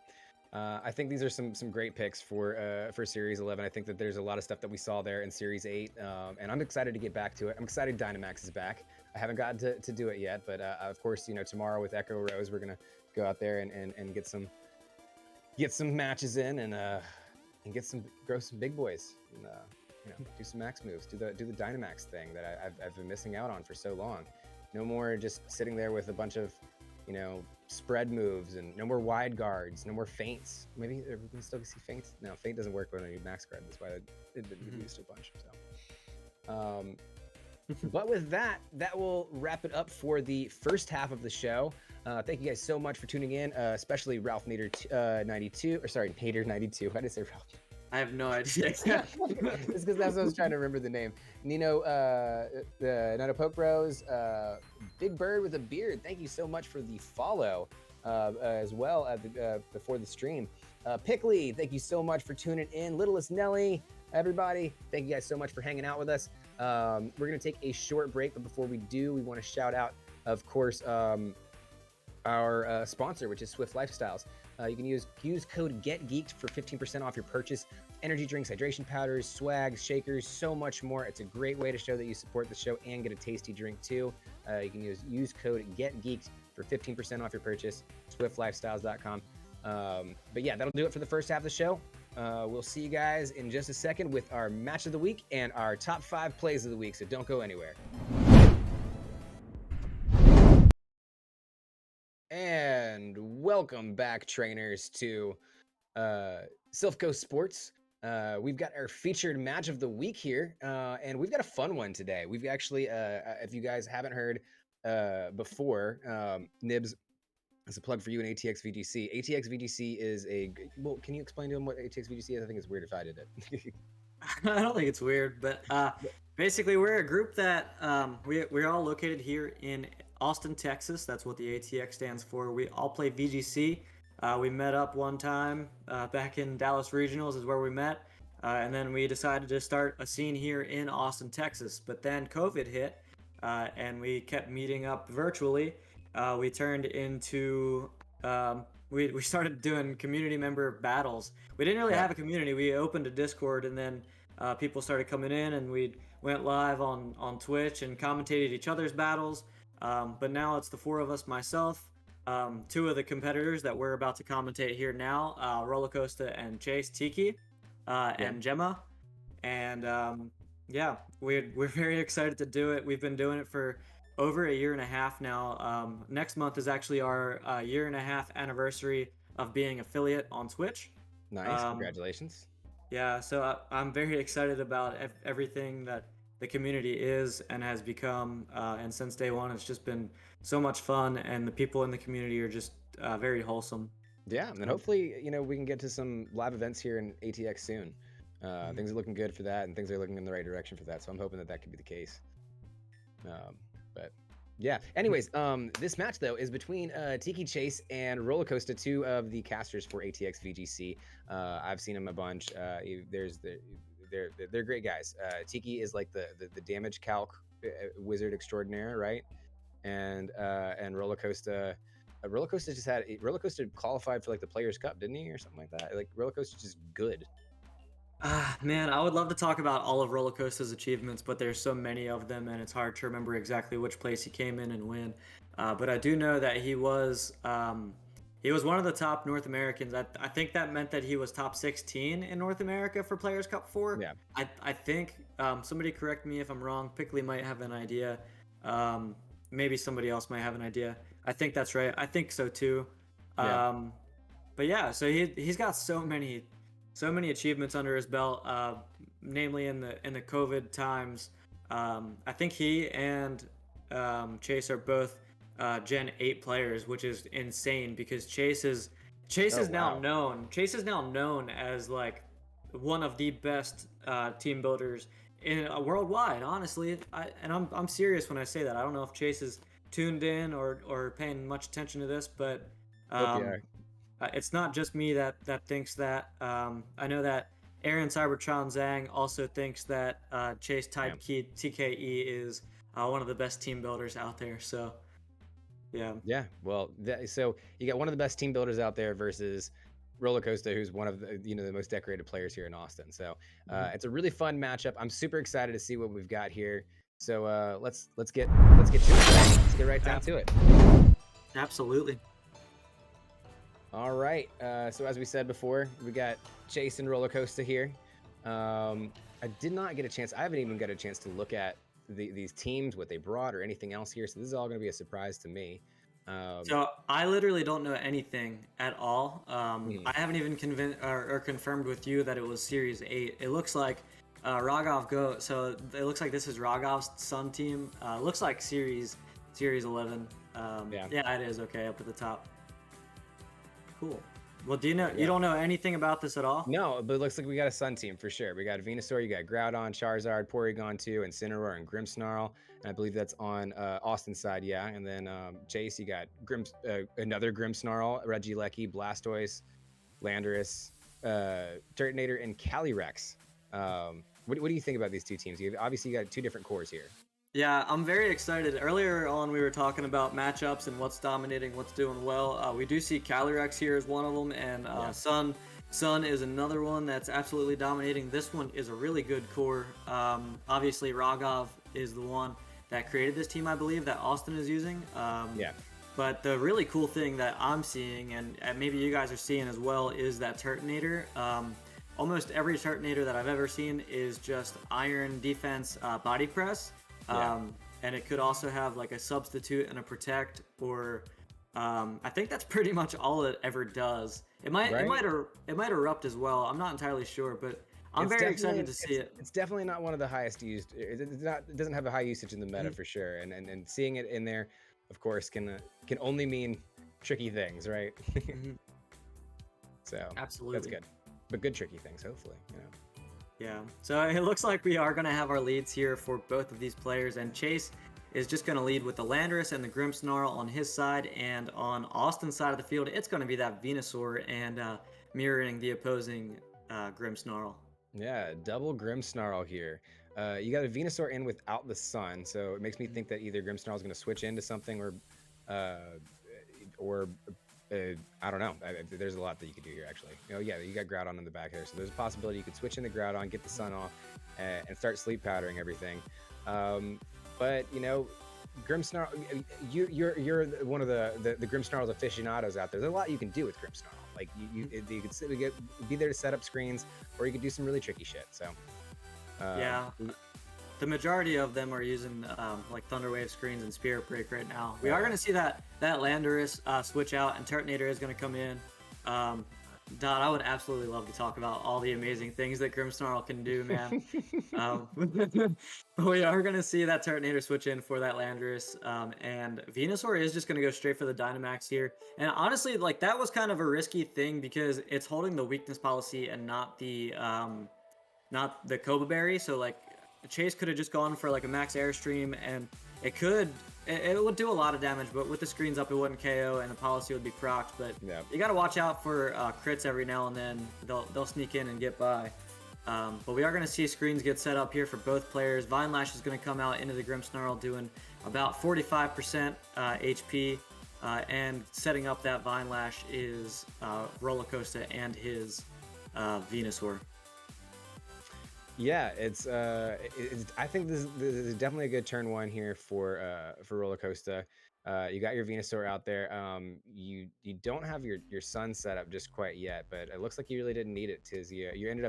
I think these are some great picks for Series 11. I think that there's a lot of stuff that we saw there in Series 8, and I'm excited to get back to it. I'm excited Dynamax is back. I haven't gotten to do it yet, but of course, tomorrow with Echo Rose, we're gonna go out there and get some matches in and grow some big boys and do some max moves, do the Dynamax thing that I've been missing out on for so long. No more just sitting there with a bunch of spread moves, and no more wide guards, no more feints. Maybe we can still see feints. No, feint doesn't work when I need max guard. That's why it didn't used a bunch. So, but with that will wrap it up for the first half of the show. Thank you guys so much for tuning in, especially Ralph Nader 92, or sorry, Nader 92. Why did I say Ralph? I have no idea. It's because that's what I was trying to remember the name. Nino, Nano Poke Bros, Big Bird with a Beard. Thank you so much for the follow as well before the stream. Pickley, thank you so much for tuning in. Littlest Nelly, everybody, thank you guys so much for hanging out with us. We're going to take a short break, but before we do, we want to shout out, of course, our sponsor, which is Swift Lifestyles. You can use code GETGeeked for 15% off your purchase. Energy drinks, hydration powders, swags, shakers, so much more. It's a great way to show that you support the show and get a tasty drink too. You can use code GETGeeked for 15% off your purchase, swiftlifestyles.com. But yeah, that'll do it for the first half of the show. We'll see you guys in just a second with our match of the week and our top 5 plays of the week, so don't go anywhere. And welcome back, trainers, to Silph Co Sports. We've got our featured match of the week here, and we've got a fun one today. We've actually, if you guys haven't heard before, Nibs, it's a plug for you in ATX VGC. ATX VGC is well, can you explain to him what ATX VGC is? I think it's weird if I did it. I don't think it's weird, but basically we're a group that we're all located here in Austin, Texas. That's what the ATX stands for. We all play VGC. We met up one time back in Dallas Regionals is where we met. And then we decided to start a scene here in Austin, Texas. But then COVID hit and we kept meeting up virtually. We turned into, we started doing community member battles. We didn't really have a community. We opened a Discord, and then people started coming in, and we went live on Twitch and commentated each other's battles. But now it's the 4 of us, myself, 2 of the competitors that we're about to commentate here now, Rollacosta and Chase Tki, and Gemma. And yeah, we're very excited to do it. We've been doing it for over a year and a half now. Next month is actually our year and a half anniversary of being affiliate on Twitch. Nice, congratulations. Yeah, so I'm very excited about everything that the community is and has become, and since day one, it's just been so much fun, and the people in the community are just very wholesome. Yeah, and hopefully, we can get to some live events here in ATX soon. Things are looking good for that, and things are looking in the right direction for that, so I'm hoping that could be the case. But Yeah. Anyways, this match though is between Tki Chase and Rollacosta, two of the casters for ATX VGC. I've seen them a bunch. They're great guys. Tiki is like the damage calc wizard extraordinaire, right? And Rollercoaster qualified for like the Players Cup, didn't he, or something like that? Like Rollercoaster's just good. Man, I would love to talk about all of Rollacosta's achievements, but there's so many of them, and it's hard to remember exactly which place he came in and when. But I do know that he was one of the top North Americans. I think that meant that he was top 16 in North America for Players Cup 4. Yeah. I think somebody correct me if I'm wrong. Pickley might have an idea. Maybe somebody else might have an idea. I think that's right. I think so too. Yeah. But yeah, so he's got so many achievements under his belt, namely in the COVID times. I think he and Chase are both Gen 8 players, which is insane because Chase is now known as like one of the best team builders in worldwide. Honestly, I'm serious when I say that. I don't know if Chase is tuned in or paying much attention to this, but it's not just me that thinks that. I know that Aaron Cybertron Zhang also thinks that Chase Tki is one of the best team builders out there. So, yeah. Yeah. Well, so you got one of the best team builders out there versus Rollercoaster, who's one of the most decorated players here in Austin. So it's a really fun matchup. I'm super excited to see what we've got here. So let's get to it. Let's get right down to it. Absolutely. All right. So as we said before, we got Chase and Rollercoaster here. I did not get a chance. I haven't even got a chance to look at these teams, what they brought, or anything else here. So this is all going to be a surprise to me. So I literally don't know anything at all. I haven't even convinced or confirmed with you that it was Series 8. It looks like Rogov Go. So it looks like this is Rogov's Sun team. Looks like Series 11. Yeah, it is. Okay, up at the top. Cool. Well, do you know? You don't know anything about this at all? No, but it looks like we got a Sun team for sure. We got Venusaur, you got Groudon, Charizard, Porygon 2, Incineroar, and Grimmsnarl. And I believe that's on Austin's side, yeah. And then Chase, you got another Grimmsnarl, Regieleki, Blastoise, Landorus, Turtonator, and Calyrex. What do you think about these two teams? Obviously, you got two different cores here. Yeah, I'm very excited. Earlier on, we were talking about matchups and what's dominating, what's doing well. We do see Calyrex here as one of them, and Sun is another one that's absolutely dominating. This one is a really good core. Obviously, Rogov is the one that created this team, I believe, that Austin is using. But the really cool thing that I'm seeing, and maybe you guys are seeing as well, is that Turtonator. Almost every Turtonator that I've ever seen is just Iron Defense Body Press. And it could also have like a substitute and a protect, or I think that's pretty much all it ever does. It might erupt as well. I'm not entirely sure, but I'm very excited to see it. It's definitely not one of the highest used. It doesn't have a high usage in the meta for sure, and seeing it in there, of course, can only mean tricky things, right? So absolutely, that's good, but good tricky things, hopefully, Yeah, so it looks like we are going to have our leads here for both of these players, and Chase is just going to lead with the Landorus and the Grimmsnarl on his side, and on Austin's side of the field, it's going to be that Venusaur and mirroring the opposing Grimmsnarl. Yeah, double Grimmsnarl here. You got a Venusaur in without the Sun, so it makes me think that either Grimmsnarl is going to switch into something, or I don't know. There's a lot that you could do here, actually. You got Groudon in the back there, so there's a possibility you could switch in the Groudon, get the Sun off, and start sleep powdering everything. But Grimmsnarl, you're one of the Grimmsnarl's aficionados out there. There's a lot you can do with Grimmsnarl. Like you could be there to set up screens, or you could do some really tricky shit. So the majority of them are using like Thunder Wave screens and Spirit Break right now. We are going to see that Landorus switch out, and Turtonator is going to come in. Don, I would absolutely love to talk about all the amazing things that Grimmsnarl can do, man. We are going to see that Turtonator switch in for that Landorus, and Venusaur is just going to go straight for the Dynamax here. And honestly, like, that was kind of a risky thing because it's holding the weakness policy and not the Koba Berry. So like, Chase could have just gone for like a max airstream, and it could it would do a lot of damage, but with the screens up, it wouldn't KO, and the policy would be procced. But Yeah. you got to watch out for crits every now and then. They'll sneak in and get by. But we are going to see screens get set up here for both players. Vine Lash is going to come out into the Grimmsnarl doing about 45% HP. And setting up that Vine Lash is Rollacosta and his Venusaur. Yeah, I think this is definitely a good turn one here for Rollacosta. You got your Venusaur out there. You don't have your Sun set up just quite yet, but it looks like you really didn't need it, Tiz. You ended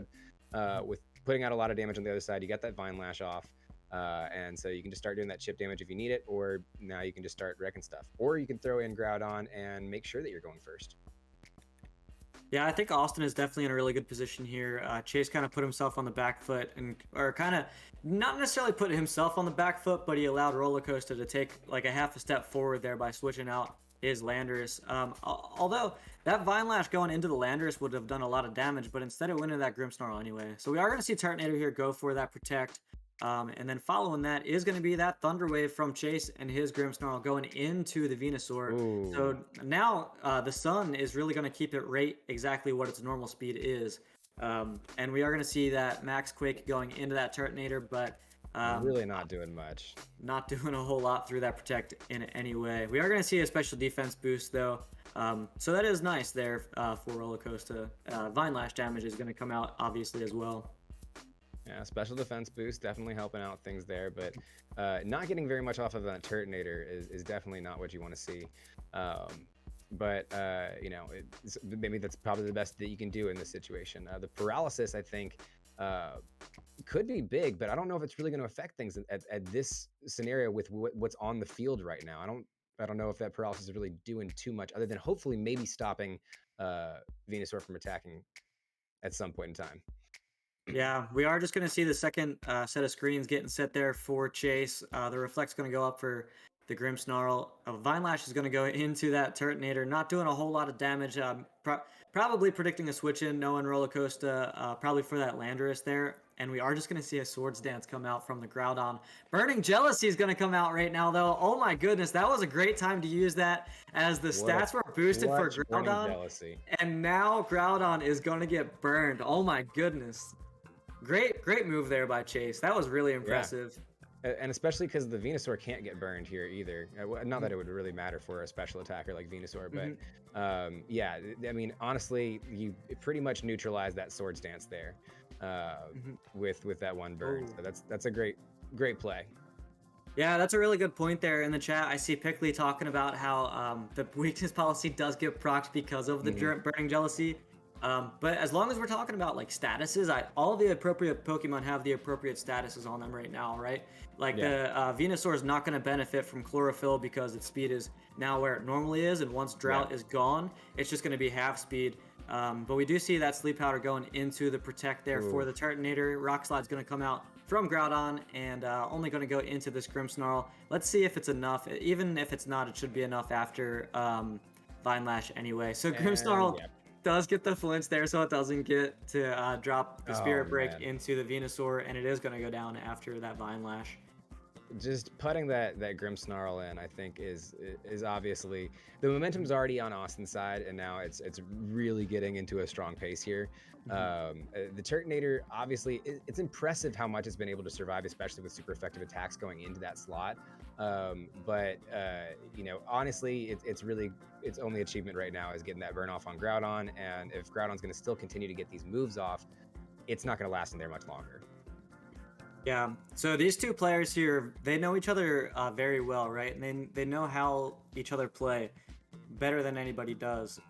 up with putting out a lot of damage on the other side. You got that Vine Lash off, and so you can just start doing that chip damage if you need it, or now you can just start wrecking stuff. Or you can throw in Groudon and make sure that you're going first. Yeah, I think Austin is definitely in a really good position here. Chase kind of put himself on the back foot, or kind of not necessarily put himself on the back foot, but he allowed Rollacosta to take like a half a step forward there by switching out his Landorus. Although that Vine Lash going into the Landorus would have done a lot of damage, but instead it went into that Grimmsnarl anyway. So we are going to see Turtonator here go for that Protect. And then following that is going to be that Thunder Wave from Chase and his Grimmsnarl going into the Venusaur. Ooh. So now the Sun is really going to keep it right exactly what its normal speed is. And we are going to see that Max Quake going into that Turtonator, but really not doing much. Not doing a whole lot through that Protect in any way. We are going to see a special defense boost though. So that is nice there for Rollacosta. Vine Lash damage is going to come out obviously as well. Yeah, special defense boost, definitely helping out things there, but not getting very much off of that Turtonator is definitely not what you want to see. But maybe that's probably the best that you can do in this situation. The paralysis, I think, could be big, but I don't know if it's really going to affect things at this scenario with what's on the field right now. I don't know if that paralysis is really doing too much, other than hopefully maybe stopping Venusaur from attacking at some point in time. Yeah, we are just going to see the second set of screens getting set there for Chase. The Reflect's going to go up for the Grimmsnarl. Vine Lash is going to go into that Turtonator, not doing a whole lot of damage. Probably predicting a switch in, knowing Rollacosta, probably for that Landorus there. And we are just going to see a Swords Dance come out from the Groudon. Burning Jealousy is going to come out right now, though. Oh my goodness, that was a great time to use that as the stats were boosted for Groudon. And now Groudon is going to get burned. Oh my goodness. Great move there by Chase. That was really impressive. Yeah. And especially because the Venusaur can't get burned here either. Not that it would really matter for a special attacker like Venusaur, but yeah, I mean, honestly, you pretty much neutralize that Swords Dance there with that one burn. Ooh. So that's a great play. Yeah, that's a really good point there in the chat. I see Pickley talking about how the weakness policy does get procced because of the Burning Jealousy. But as long as we're talking about like statuses, all the appropriate Pokemon have the appropriate statuses on them right now, right? Like the Venusaur is not going to benefit from Chlorophyll because its speed is now where it normally is, and once Drought is gone, it's just going to be half speed. But we do see that Sleep Powder going into the Protect there for the Turtonator. Rock Slide's going to come out from Groudon and only going to go into this Grimmsnarl. Let's see if it's enough. Even if it's not, it should be enough after Vine Lash anyway. So Grimmsnarl does get the flinch there, so it doesn't get to drop the Spirit Break into the Venusaur, and it is going to go down after that Vine Lash. Just putting that Grimmsnarl in, I think, is obviously the momentum's already on Austin's side, and now it's really getting into a strong pace here. The Turtonator, obviously, it's impressive how much it's been able to survive, especially with super effective attacks going into that slot. But honestly, its only achievement right now is getting that burn off on Groudon, and if Groudon's going to still continue to get these moves off, it's not going to last in there much longer. Yeah, so these two players here, they know each other very well, right? And they know how each other play better than anybody does.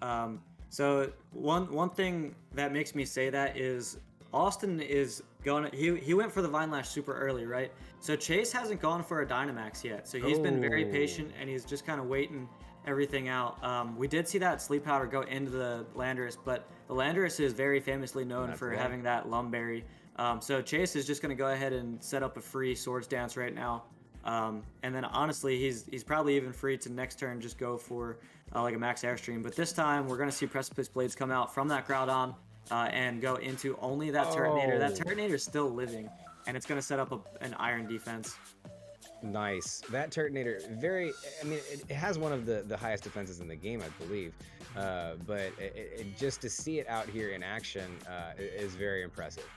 So one thing that makes me say that is Austin is going. He went for the Vine Lash super early, right? So Chase hasn't gone for a Dynamax yet. So he's been very patient and he's just kind of waiting everything out. We did see that Sleep Powder go into the Landorus, but the Landorus is very famously known for having that Lumberry. So Chase is just going to go ahead and set up a free Swords Dance right now. And then honestly, he's probably even free to next turn just go for like a Max Airstream. But this time we're going to see Precipice Blades come out from that Groudon and go into only that Turtonator. That Turtonator is still living, and it's going to set up an Iron defense. Nice. That Turtonator, very, I mean, it has one of the highest defenses in the game, I believe. But just to see it out here in action is very impressive.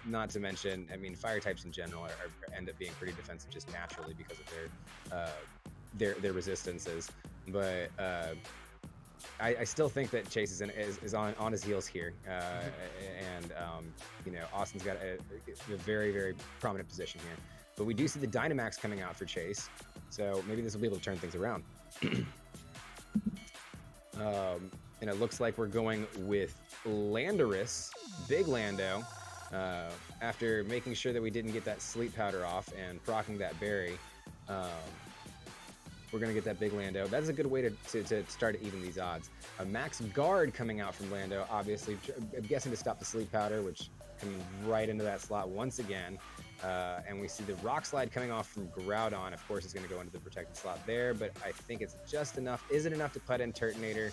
Not to mention, I mean, fire types in general end up being pretty defensive just naturally because of their resistances. But I still think that Chase is on his heels here, and you know, Austin's got a very, very prominent position here. But we do see the Dynamax coming out for Chase, so maybe this will be able to turn things around. And it looks like we're going with Landorus, Big Lando, after making sure that we didn't get that sleep powder off and proccing that berry. We're going to get that Big Lando. That's a good way to start to even these odds. A Max Guard coming out from Lando, obviously, I'm guessing to stop the sleep powder, which coming right into that slot once again. And we see the Rock Slide coming off from Groudon. Of course, it's going to go into the protected slot there, but I think it's just enough. Is it enough to put in Turtonator?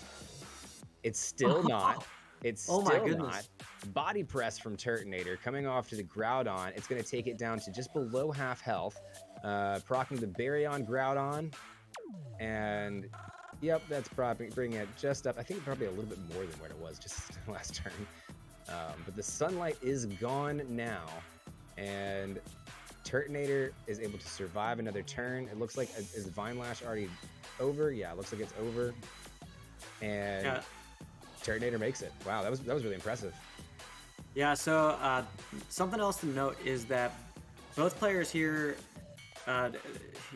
It's still not. It's still not. Body Press from Turtonator coming off to the Groudon. It's going to take it down to just below half health. Proccing the Berry on Groudon. And yep, that's probably bringing it just up. I think probably a little bit more than what it was just last turn. But the Sunlight is gone now. And Turtonator is able to survive another turn. It looks like, is Vine Lash already over? Yeah, it looks like it's over. And yeah. Turtonator makes it. Wow, that was really impressive. Yeah, so something else to note is that both players here,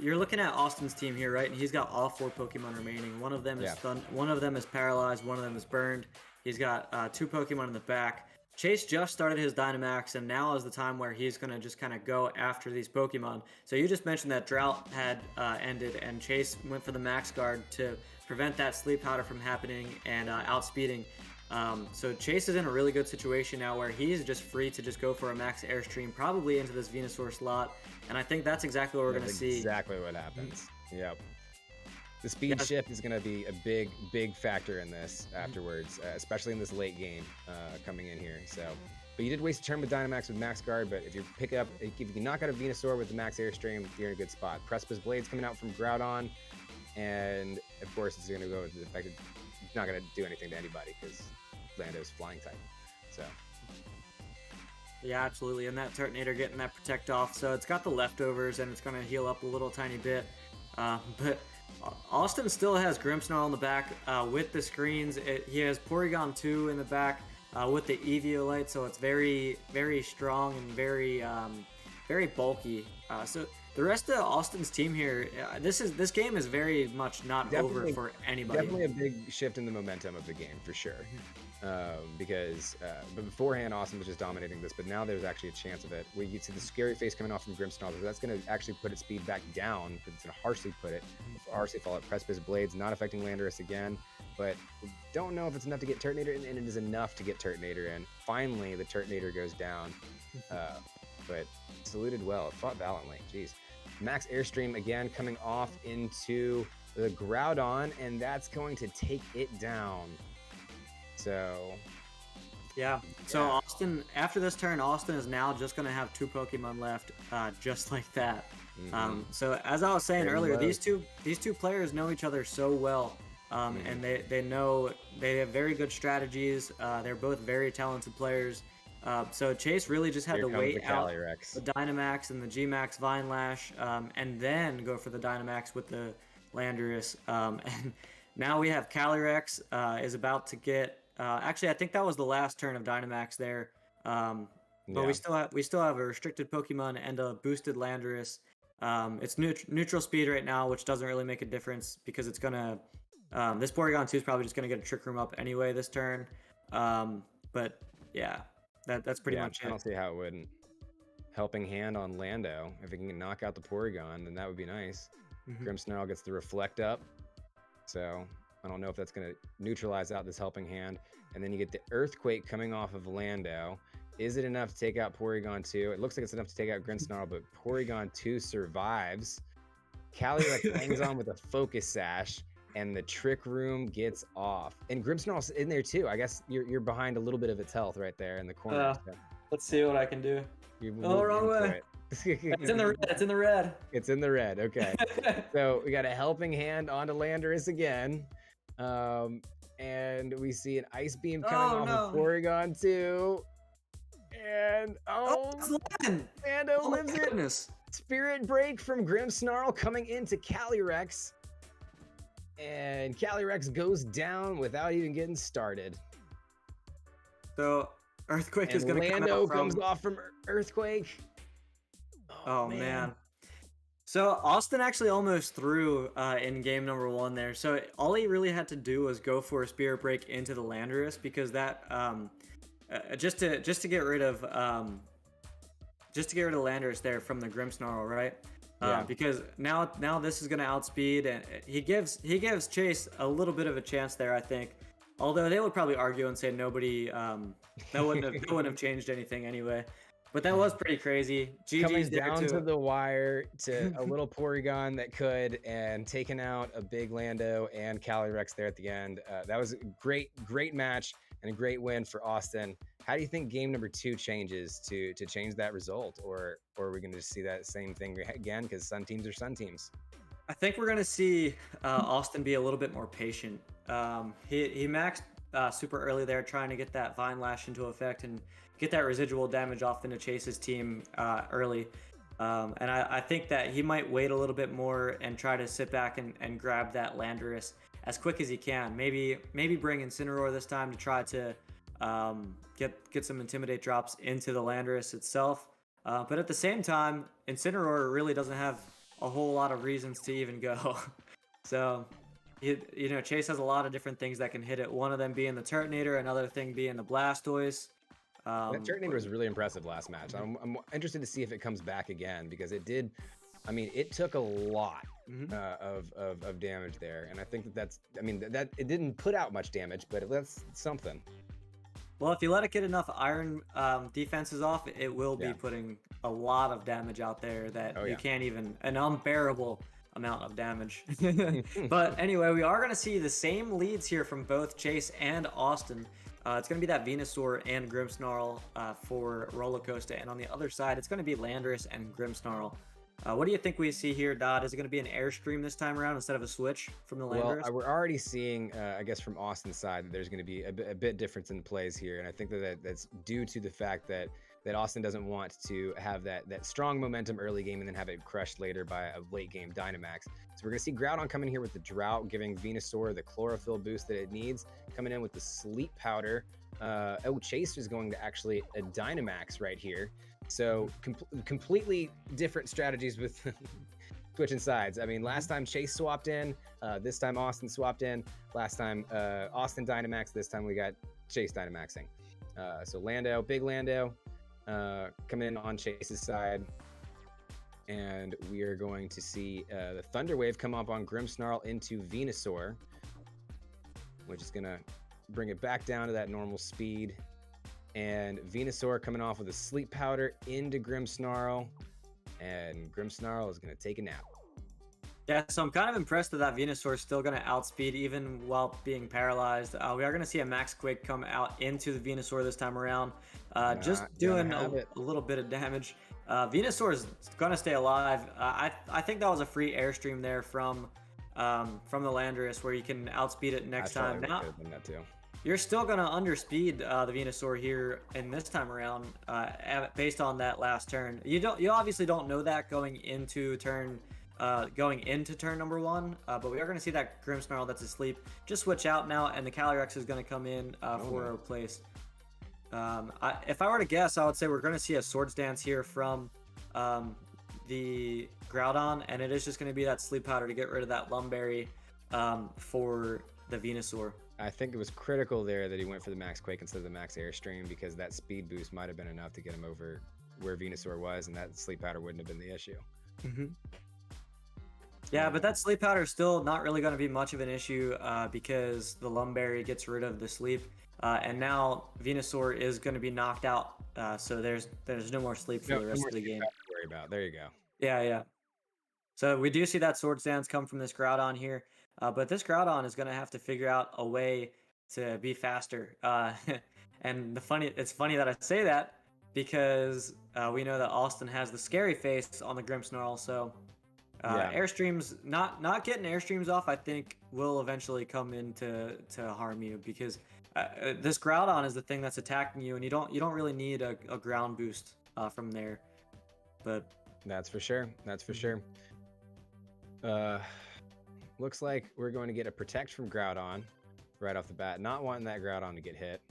you're looking at Austin's team here, right? And he's got all 4 Pokemon remaining. One of them is stunned, one of them is paralyzed, one of them is burned. He's got 2 Pokemon in the back. Chase just started his Dynamax, and now is the time where he's going to just kind of go after these Pokemon. So you just mentioned that Drought had ended, and Chase went for the Max Guard to prevent that Sleep Powder from happening and outspeeding. So Chase is in a really good situation now where he's just free to just go for a Max Airstream, probably into this Venusaur slot. And I think that's exactly what we're going to see. Exactly what happens. Yep. The speed shift is going to be a big factor in this afterwards, especially in this late game coming in here. So, but you did waste a turn with Dynamax with Max Guard, but if you pick up, if you can knock out a Venusaur with the Max Airstream, you're in a good spot. Precipice Blades coming out from Groudon, and of course it's going to go with the fact that it's not going to do anything to anybody because Lando's flying type. So. Yeah, absolutely, and that Turtonator getting that Protect off, so it's got the leftovers and it's going to heal up a little tiny bit, but Austin still has Grimmsnarl in the back with the screens. He has Porygon 2 in the back with the Eviolite, so it's very, very strong and very, very bulky. So the rest of Austin's team here, this game is very much not over for anybody. Definitely a big shift in the momentum of the game for sure. Because but beforehand Austin was just dominating this, but now there's actually a chance of it. We see the Scary Face coming off from Grimmsnarl, so that's going to actually put its speed back down because it's going to harshly put it. Harshly follow up. Precipice Blades not affecting Landorus again, but we don't know if it's enough to get Turtonator in, and it is enough to get Turtonator in. Finally, the Turtonator goes down, but saluted well. It fought valiantly. Jeez. Max Airstream again coming off into the Groudon, and that's going to take it down. So, yeah. So Austin, after this turn, Austin is now just going to have 2 Pokemon left, just like that. So as I was saying earlier, these two players know each other so well, and they know they have very good strategies. They're both very talented players. So Chase really just had to wait out the Dynamax and the G-Max Vine Lash, and then go for the Dynamax with the Landorus. And now we have Calyrex is about to get. Actually, I think that was the last turn of Dynamax there. But we still have a restricted Pokemon and a boosted Landorus. It's neutral speed right now, which doesn't really make a difference because it's gonna. This Porygon 2 is probably just gonna get a Trick Room up anyway this turn. But yeah, that's pretty much it. I don't see how it wouldn't. Helping Hand on Lando. If it can knock out the Porygon, then that would be nice. Grimmsnarl gets the Reflect up, so I don't know if that's going to neutralize out this Helping Hand. And then you get the Earthquake coming off of Lando. Is it enough to take out Porygon 2? It looks like it's enough to take out Grimmsnarl, but Porygon 2 survives. Calyrex hangs on with a Focus Sash, and the Trick Room gets off. And Grimmsnarl's in there too. I guess you're behind a little bit of its health right there in the corner. Let's see what I can do. Wrong way. It's in the red. It's in the red. It's in the red. Okay. So we got a helping hand onto Landorus again. And we see an ice beam coming off of Porygon too. And Lando lives it. Spirit Break from Grimmsnarl coming into Calyrex. And Calyrex goes down without even getting started. So Earthquake is going to come Lando out from... comes off from Earthquake. Oh man. So Austin actually almost threw in game number 1 there. So all he really had to do was go for a Spirit Break into the Landorus, because that just to get rid of Landorus there from the Grimmsnarl, right? Yeah. Because now this is going to outspeed, and he gives Chase a little bit of a chance there, I think. Although they would probably argue and say nobody that wouldn't have changed anything anyway. But that was pretty crazy. Coming down to the wire to a little Porygon that could, and taking out a big Lando and Calyrex there at the end. That was a great match and a great win for Austin. How do you think game number 2 changes to change that result, or are we going to see that same thing again? Because Sun teams are Sun teams. I think we're going to see Austin be a little bit more patient. He maxed super early there, trying to get that Vine Lash into effect and get that residual damage off into Chase's team early. And I think that he might wait a little bit more and try to sit back and grab that Landorus as quick as he can. Maybe bring Incineroar this time to try to get some Intimidate drops into the Landorus itself. But at the same time, Incineroar really doesn't have a whole lot of reasons to even go. So, Chase has a lot of different things that can hit it. One of them being the Turtonator, another thing being the Blastoise. That Turtonator was really impressive last match. I'm interested to see if it comes back again, because it did. I mean, it took a lot of damage there, and I think that it didn't put out much damage, but that's something. Well, if you let it get enough iron defenses off, it will be putting a lot of damage out there that you can't even, an unbearable amount of damage. But anyway, we are going to see the same leads here from both Chase and Austin. It's going to be that Venusaur and Grimmsnarl for Rollacosta, and on the other side, it's going to be Landorus and Grimmsnarl. What do you think we see here, Dodd? Is it going to be an Airstream this time around instead of a switch from the Landorus? Well, we're already seeing, I guess, from Austin's side, that there's going to be a bit difference in plays here, and I think that's due to the fact that Austin doesn't want to have that strong momentum early game and then have it crushed later by a late game Dynamax. So we're going to see Groudon come in here with the Drought, giving Venusaur the Chlorophyll boost that it needs, coming in with the Sleep Powder. Chase is going to actually a Dynamax right here. So completely different strategies with switching sides. I mean, last time Chase swapped in, this time Austin swapped in. Last time Austin Dynamax, this time we got Chase Dynamaxing. So big Lando, coming in on Chase's side. And we are going to see the Thunder Wave come up on Grimmsnarl into Venusaur, which is going to bring it back down to that normal speed. And Venusaur coming off with a Sleep Powder into Grimmsnarl, and Grimmsnarl is going to take a nap. Yeah, so I'm kind of impressed that Venusaur is still going to outspeed even while being paralyzed. We are going to see a Max Quake come out into the Venusaur this time around, just doing a little bit of damage. Venusaur is going to stay alive. I think that was a free Airstream there from the Landorus, where you can outspeed it next time. Now, that too. You're still going to underspeed the Venusaur here in this time around, based on that last turn. You obviously don't know that going into turn number 1, but we are going to see that Grimmsnarl that's asleep just switch out now, and the Calyrex is going to come in for a replace. If I were to guess, I would say we're going to see a Swords Dance here from the Groudon, and it is just going to be that Sleep Powder to get rid of that Lumberry for the Venusaur. I think it was critical there that he went for the Max Quake instead of the Max Airstream, because that speed boost might have been enough to get him over where Venusaur was, and that Sleep Powder wouldn't have been the issue. Yeah, but that Sleep Powder is still not really going to be much of an issue because the Lumberry gets rid of the sleep, and now Venusaur is going to be knocked out, so there's no more sleep for the rest of the game. To worry about. There you go. Yeah. So we do see that Swords Dance come from this Groudon here. But this Groudon is going to have to figure out a way to be faster. And it's funny that I say that, because we know that Austin has the scary face on the Grimmsnarl, so Yeah. airstreams, not getting airstreams off, I think will eventually come in to harm you, because this Groudon is the thing that's attacking you, and you don't really need a ground boost from there. But That's for sure. That's for sure. Looks like we're going to get a protect from Groudon right off the bat. Not wanting that Groudon to get hit.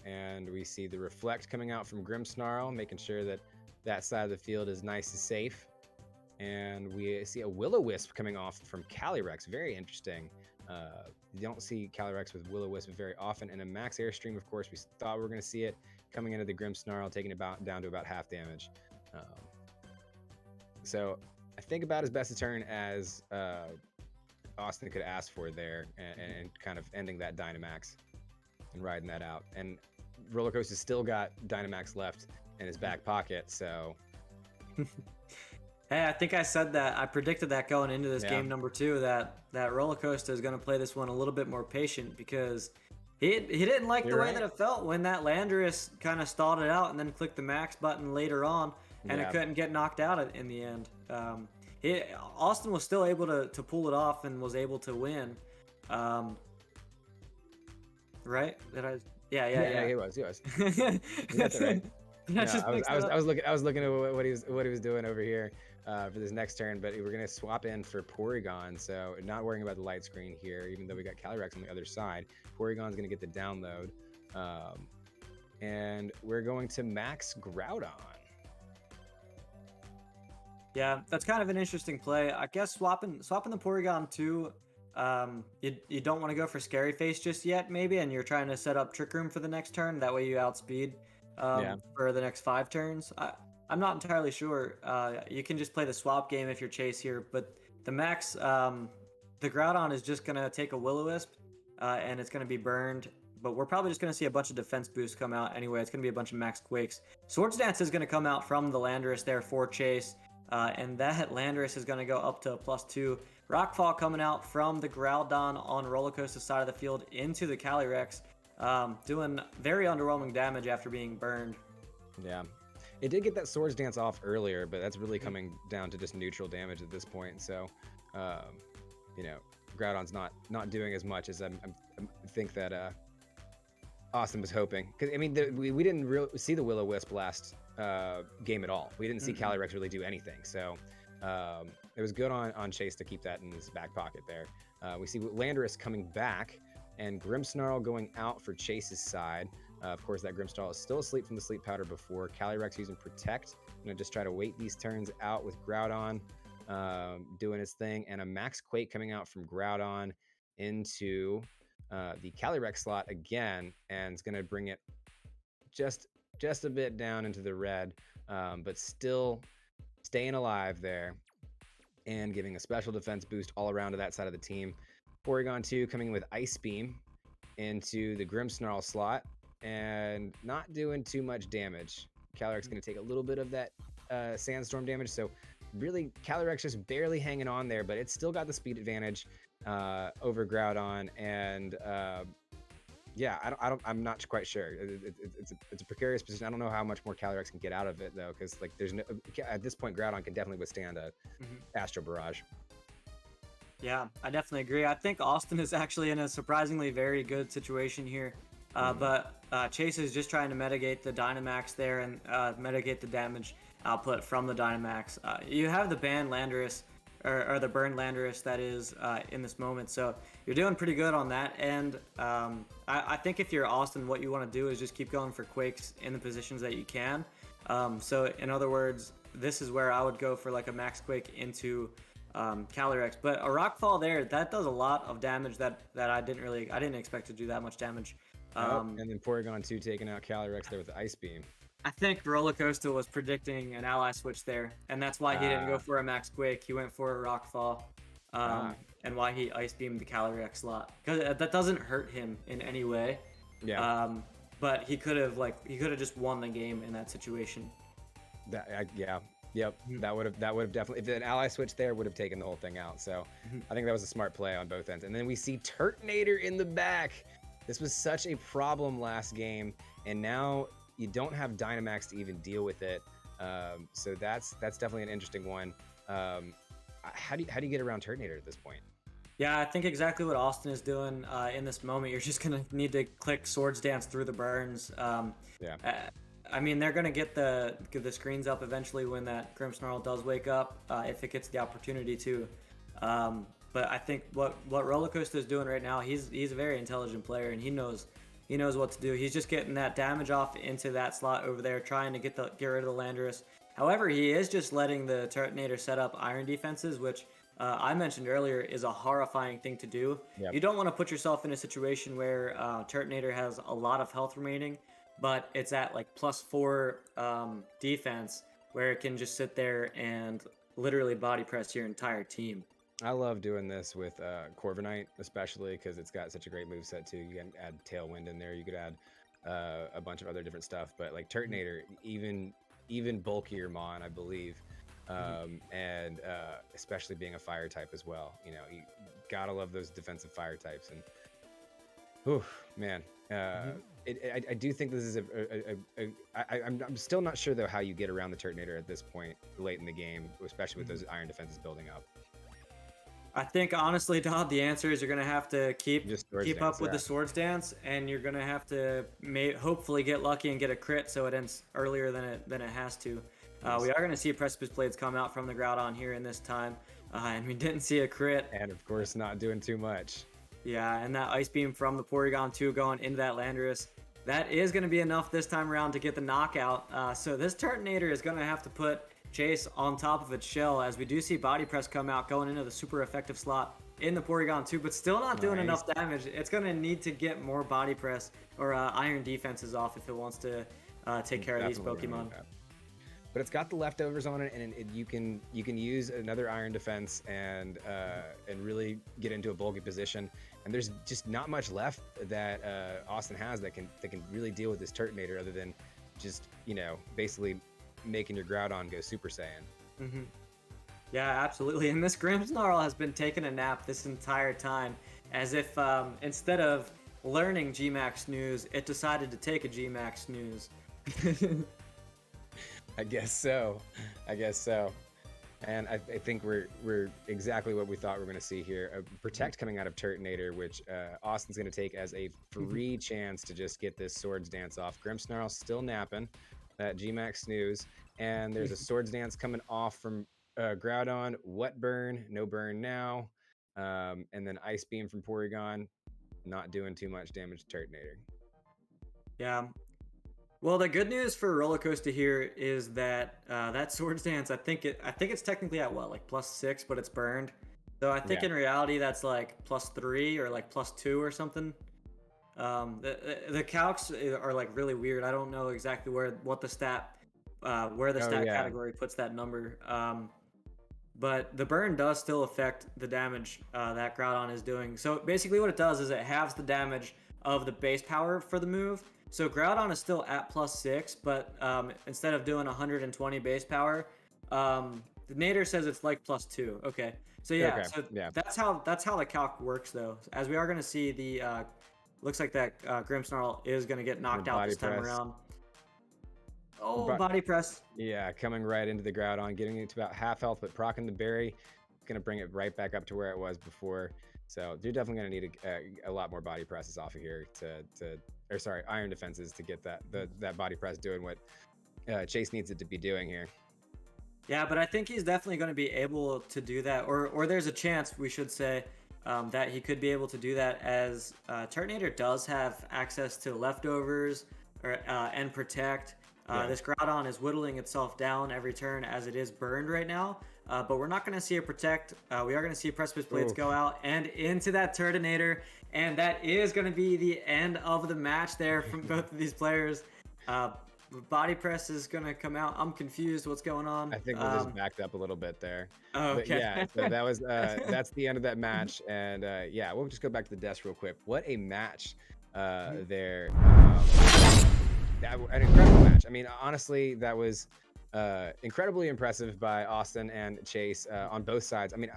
And we see the reflect coming out from Grimmsnarl, making sure that that side of the field is nice and safe. And we see a Will-O-Wisp coming off from Calyrex. Very interesting. You don't see Calyrex with Will-O-Wisp very often. And a max airstream, of course, we thought we were going to see it coming into the Grimmsnarl, taking it down to about half damage. So I think about as best a turn as Austin could ask for there, and kind of ending that Dynamax and riding that out. And Rollacosta's still got Dynamax left in his back pocket, so... Hey, I think I said that. I predicted that going into this game number 2, that Rollacosta is going to play this one a little bit more patient, because he didn't like the way that it felt when that Landorus kind of stalled it out and then clicked the max button later on, and it couldn't get knocked out in the end. Austin was still able to pull it off and was able to win. Right? Yeah. He was. You got that right. I was looking at what he was doing over here for this next turn, but we're gonna swap in for Porygon, so not worrying about the light screen here, even though we got Calyrex on the other side. Porygon's gonna get the download, and we're going to max Groudon. Yeah, that's kind of an interesting play. I guess swapping the Porygon too. You don't want to go for Scary Face just yet, maybe, and you're trying to set up Trick Room for the next turn. That way you outspeed for the next 5 turns. I'm not entirely sure. You can just play the swap game if you're Chase here, but the max, the Groudon is just going to take a Will-O-Wisp, and it's going to be burned. But we're probably just going to see a bunch of defense boosts come out anyway. It's going to be a bunch of max Quakes. Swords Dance is going to come out from the Landorus there for Chase. And that Landorus is going to go up to a +2. Rockfall coming out from the Groudon on Rollacosta's side of the field into the Calyrex, doing very underwhelming damage after being burned. Yeah, it did get that Swords Dance off earlier, but that's really coming down to just neutral damage at this point. So, Groudon's not doing as much as I think that Austin was hoping. Because I mean, we didn't see the Will-O-Wisp last game at all. We didn't see Calyrex really do anything, so it was good on Chase to keep that in his back pocket there. We see Landorus coming back, and Grimmsnarl going out for Chase's side. Of course, that Grimmsnarl is still asleep from the sleep powder before. Calyrex using Protect. I'm gonna just try to wait these turns out with Groudon doing his thing, and a Max Quake coming out from Groudon into the Calyrex slot again, and it's gonna bring it just a bit down into the red, but still staying alive there and giving a special defense boost all around to that side of the team. Porygon 2 coming with Ice Beam into the Grimmsnarl slot and not doing too much damage. Calyrex going to take a little bit of that Sandstorm damage, so really Calyrex just barely hanging on there, but it's still got the speed advantage over Groudon, and I'm not quite sure. It's a precarious position. I don't know how much more Calyrex can get out of it though, because like there's no, at this point Groudon can definitely withstand a Astro Barrage. Yeah, I definitely agree. I think Austin is actually in a surprisingly very good situation here, but Chase is just trying to mitigate the Dynamax there and mitigate the damage output from the Dynamax. You have the banned Landorus, or the burned Landorus that is in this moment, so you're doing pretty good on that. And I think if you're Austin, what you want to do is just keep going for Quakes in the positions that you can. So in other words, this is where I would go for like a Max Quake into Calyrex, but a Rockfall there, that does a lot of damage that I didn't expect to do that much damage. And then Porygon 2 taking out Calyrex there with the Ice Beam. I think Rollacosta was predicting an ally switch there, and that's why he didn't go for a Max Quake. He went for a Rockfall, and why he Ice Beamed the Calyrex slot, because that doesn't hurt him in any way. Yeah. But he could have just won the game in that situation. Yep. That would have definitely, if an ally switch there, would have taken the whole thing out. So I think that was a smart play on both ends. And then we see Turtonator in the back. This was such a problem last game, and now you don't have Dynamax to even deal with it. So that's definitely an interesting one. How do you get around Turtonator at this point? Yeah, I think exactly what Austin is doing in this moment. You're just gonna need to click Swords Dance through the burns. Yeah. I mean, they're gonna get the screens up eventually when that Grimmsnarl does wake up, if it gets the opportunity to. But I think what Rollacosta is doing right now, he's a very intelligent player, and he knows what to do. He's just getting that damage off into that slot over there, trying to get rid of the Landorus. However, he is just letting the Turtonator set up iron defenses, which I mentioned earlier is a horrifying thing to do. Yep. You don't want to put yourself in a situation where Turtonator has a lot of health remaining, but it's at like +4 defense, where it can just sit there and literally body press your entire team. I love doing this with Corviknight, especially because it's got such a great moveset too. You can add Tailwind in there. You could add a bunch of other different stuff, but like Turtonator, even bulkier Mon, I believe, and especially being a fire type as well. You know, you gotta love those defensive fire types. And oh man, I do think this is I'm still not sure though how you get around the Turtonator at this point late in the game, especially with those iron defenses building up. I think honestly, Dodd, the answer is you're gonna have to keep up with yeah. the Swords Dance, and you're gonna have to hopefully get lucky and get a crit so it ends earlier than it has to. We are gonna see Precipice Blades come out from the Groudon here in this time, and we didn't see a crit. And of course, not doing too much. Yeah, and that Ice Beam from the Porygon 2 going into that Landorus, that is gonna be enough this time around to get the knockout. So this Turtonator is gonna have to put Chase on top of its shell, as we do see Body Press come out going into the super effective slot in the Porygon 2, but still not doing enough damage. It's going to need to get more Body Press or iron defenses off if it wants to take care of these Pokemon. But it's got the leftovers on it, and you can use another iron defense and really get into a bulky position. And there's just not much left that Austin has that can really deal with this Turtonator, other than just, you know, basically making your Groudon go Super Saiyan. Yeah, absolutely. And this Grimmsnarl has been taking a nap this entire time, as if instead of learning Gmax snooze, it decided to take a Gmax snooze. I guess so. And I think we're exactly what we thought we were going to see here. A Protect coming out of Turtonator, which Austin's going to take as a free chance to just get this Swords Dance off. Grimmsnarl still napping that Gmax snooze, and there's a Swords Dance coming off from Groudon. What burn? No burn now. And then Ice Beam from Porygon, not doing too much damage to Turtonator. Yeah. Well, the good news for Rollacosta here is that that Swords Dance, I think it's technically at what, like +6, but it's burned. So I think in reality that's like +3 or like +2 or something. The calcs are like really weird. I don't know exactly where the stat category puts that number. But the burn does still affect the damage that Groudon is doing. So basically what it does is it halves the damage of the base power for the move. So Groudon is still at +6, but instead of doing 120 base power, the Nader says it's like +2. Okay. So that's how the calc works though. As we are going to see the looks like that Grimmsnarl is going to get knocked out this time around. Oh, Body Press. Yeah, coming right into the Groudon, getting it to about half health, but proccing the berry, going to bring it right back up to where it was before. So they're definitely going to need a lot more Body Presses off of here iron defenses to get that Body Press doing what Chase needs it to be doing here. Yeah, but I think he's definitely going to be able to do that, or there's a chance, we should say, that he could be able to do that, as Turtonator does have access to leftovers and Protect. This Groudon is whittling itself down every turn as it is burned right now, but we're not going to see a Protect. We are going to see Precipice Blades go out and into that Turtonator, and that is going to be the end of the match there from both of these players. Body Press is going to come out. I'm confused. What's going on? I think we're just backed up a little bit there. Oh, okay. But yeah, so that was that's the end of that match, and yeah, we'll just go back to the desk real quick. What a match there. An incredible match. I mean, honestly, that was incredibly impressive by Austin and Chase on both sides. I mean,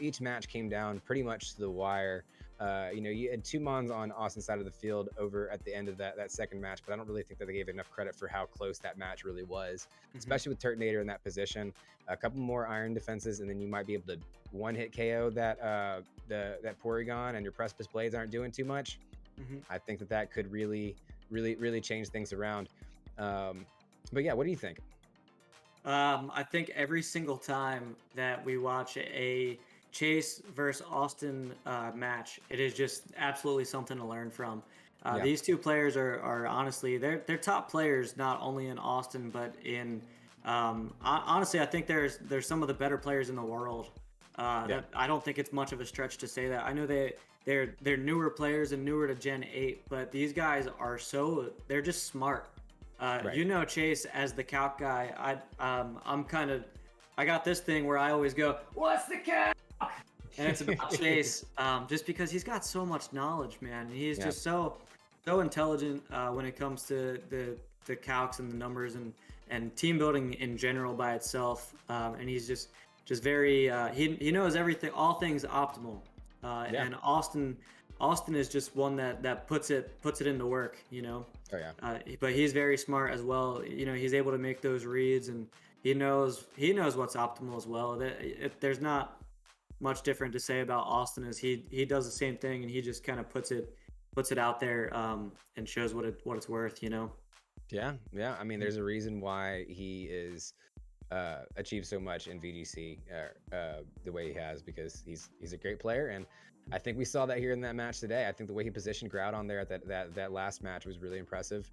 each match came down pretty much to the wire. You had 2 mons on Austin's side of the field over at the end of that second match, but I don't really think that they gave enough credit for how close that match really was, especially with Turtonator in that position. A couple more iron defenses, and then you might be able to one-hit KO that Porygon, and your Precipice Blades aren't doing too much. I think that could really change things around. But yeah, what do you think? I think every single time that we watch a Chase versus Austin match, it is just absolutely something to learn from. These two players are honestly they're top players, not only in Austin but in honestly I think there's some of the better players in the world. That I don't think it's much of a stretch to say that. I know they're newer players and newer to Gen 8, but these guys are they're just smart. Right. You know Chase as the calc guy. I got this thing where I always go, "What's the calc?" And it's about Chase, just because he's got so much knowledge, man. He's just so intelligent when it comes to the calcs and the numbers and team building in general by itself. And he's just very he knows everything, all things optimal. And Austin is just one that puts it into work, you know. Oh yeah. But he's very smart as well. You know, he's able to make those reads, and he knows what's optimal as well. There's not much different to say about Austin. Is he does the same thing, and he just kind of puts it out there and shows what it's worth, you know. Yeah. I mean, there's a reason why he is achieved so much in VGC the way he has, because he's a great player, and I think we saw that here in that match today. I think the way he positioned Groudon there at that last match was really impressive.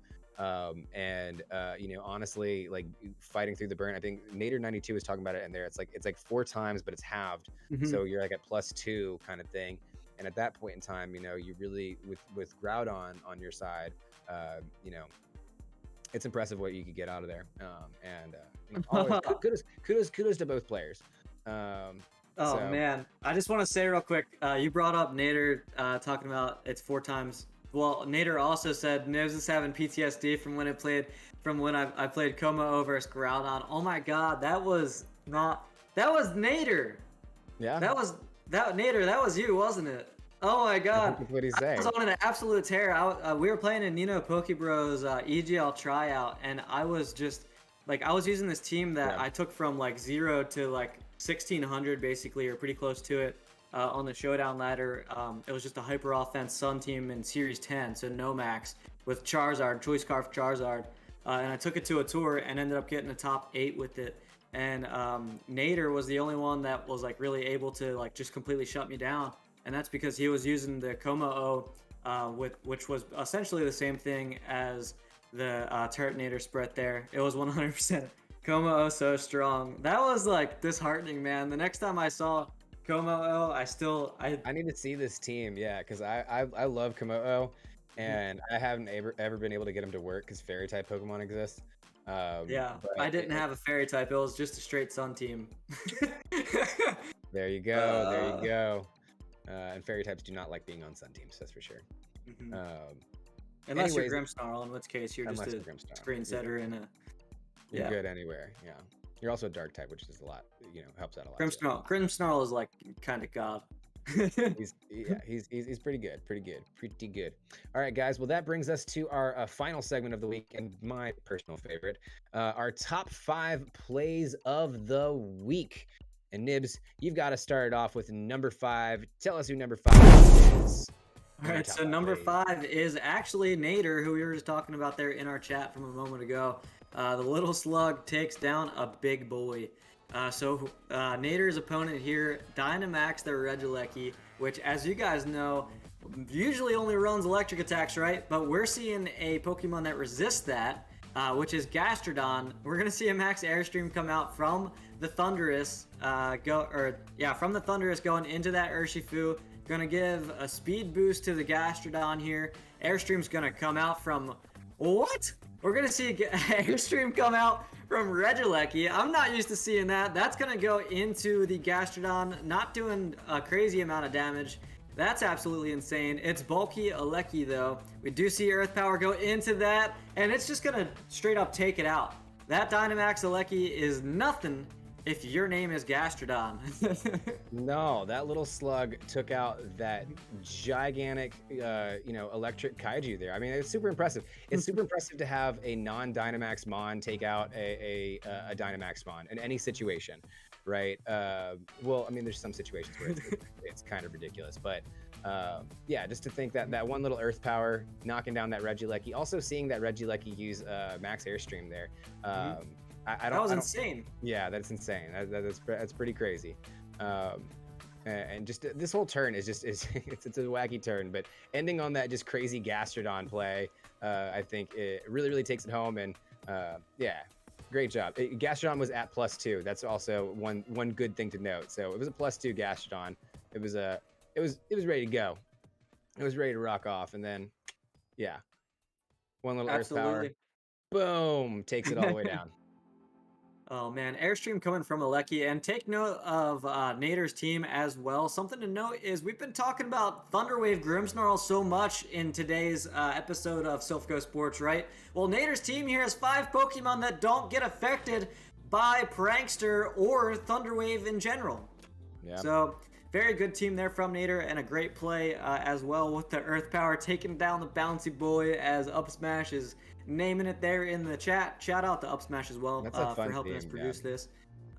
Honestly, like fighting through the burn, I think Nader92 was talking about it in there. It's like 4 times, but it's halved. So you're like at +2 kind of thing. And at that point in time, you know, you really with Groudon on your side, it's impressive what you could get out of there. Always kudos to both players. Man, I just want to say real quick, you brought up Nader talking about it's 4 times. Well, Nader also said Nibs is having PTSD from when I played Como versus Groudon. Oh my god, that was Nader. Yeah. Nader, that was you, wasn't it? Oh my god. What did he say? I was on an absolute tear. We were playing in Pokebros EGL tryout, and I was just I was using this team that I took from 0 to 1600 basically, or pretty close to it, on the showdown ladder. It was just a hyper offense Sun team in Series 10, so no max, with Charizard, Choice Scarf Charizard, and I took it to a tour and ended up getting a top 8 with it. And Nader was the only one that was really able to just completely shut me down, and that's because he was using the Como which was essentially the same thing as the Turtonator spread there. It was 100% Como so strong. That was disheartening, man. The next time I saw Como, I need to see this team, because I love Como, and I haven't ever been able to get him to work because fairy type Pokemon exist. I didn't have a fairy type. It was just a straight Sun team. There you go. And fairy types do not like being on Sun teams, that's for sure. Unless you're Grimmsnarl, in which case you're just a screen setter and a... You're good anywhere, You're also a dark type, which is a lot, helps out a lot. Grimmsnarl is kind of god. he's pretty good. All right, guys. Well, that brings us to our final segment of the week, and my personal favorite, our top 5 plays of the week. And Nibs, you've got to start it off with number 5. Tell us who number 5 is. All right, so number 5 is actually Nader, who we were just talking about there in our chat from a moment ago. The little slug takes down a big boy. So Nader's opponent here, Dynamax the Regieleki, which, as you guys know, usually only runs electric attacks, right? But we're seeing a Pokemon that resists that, which is Gastrodon. We're gonna see a Max Airstream come out from the Thundurus, from the Thundurus going into that Urshifu. Gonna give a speed boost to the Gastrodon here. Airstream's gonna come out from what? We're gonna see Airstream come out from Regieleki. I'm not used to seeing that. That's gonna go into the Gastrodon, not doing a crazy amount of damage. That's absolutely insane. It's bulky Aleki though. We do see Earth Power go into that, and it's just gonna straight up take it out. that Dynamax Alecki is nothing if your name is Gastrodon. No, that little slug took out that gigantic, electric kaiju there. I mean, it's super impressive. It's super impressive to have a non-Dynamax Mon take out a Dynamax Mon in any situation, right? Well, I mean, there's some situations where it's kind of ridiculous, but yeah, just to think that one little Earth Power knocking down that Regieleki, also seeing that Regieleki use Max Airstream there. I don't. That was insane. Yeah, that's insane. That's pretty crazy. And just this whole turn is it's a wacky turn, but ending on that just crazy Gastrodon play, I think it really takes it home. And yeah, great job. Gastrodon was at +2. That's also one good thing to note. So it was a +2 Gastrodon. It was ready to go. It was ready to rock off, and then yeah, one little Earth Power, boom, takes it all the way down. Oh man, Airstream coming from Alecki, and take note of Nader's team as well. Something to note is we've been talking about Thunderwave Grimmsnarl so much in today's episode of Silph Co Sports, right? Well, Nader's team here has 5 Pokemon that don't get affected by Prankster or Thunderwave in general. Yeah. So very good team there from Nader, and a great play as well with the Earth Power taking down the Bouncy Boy as Up Smash is naming it there in the chat. Shout out to Up Smash as well for helping us produce this.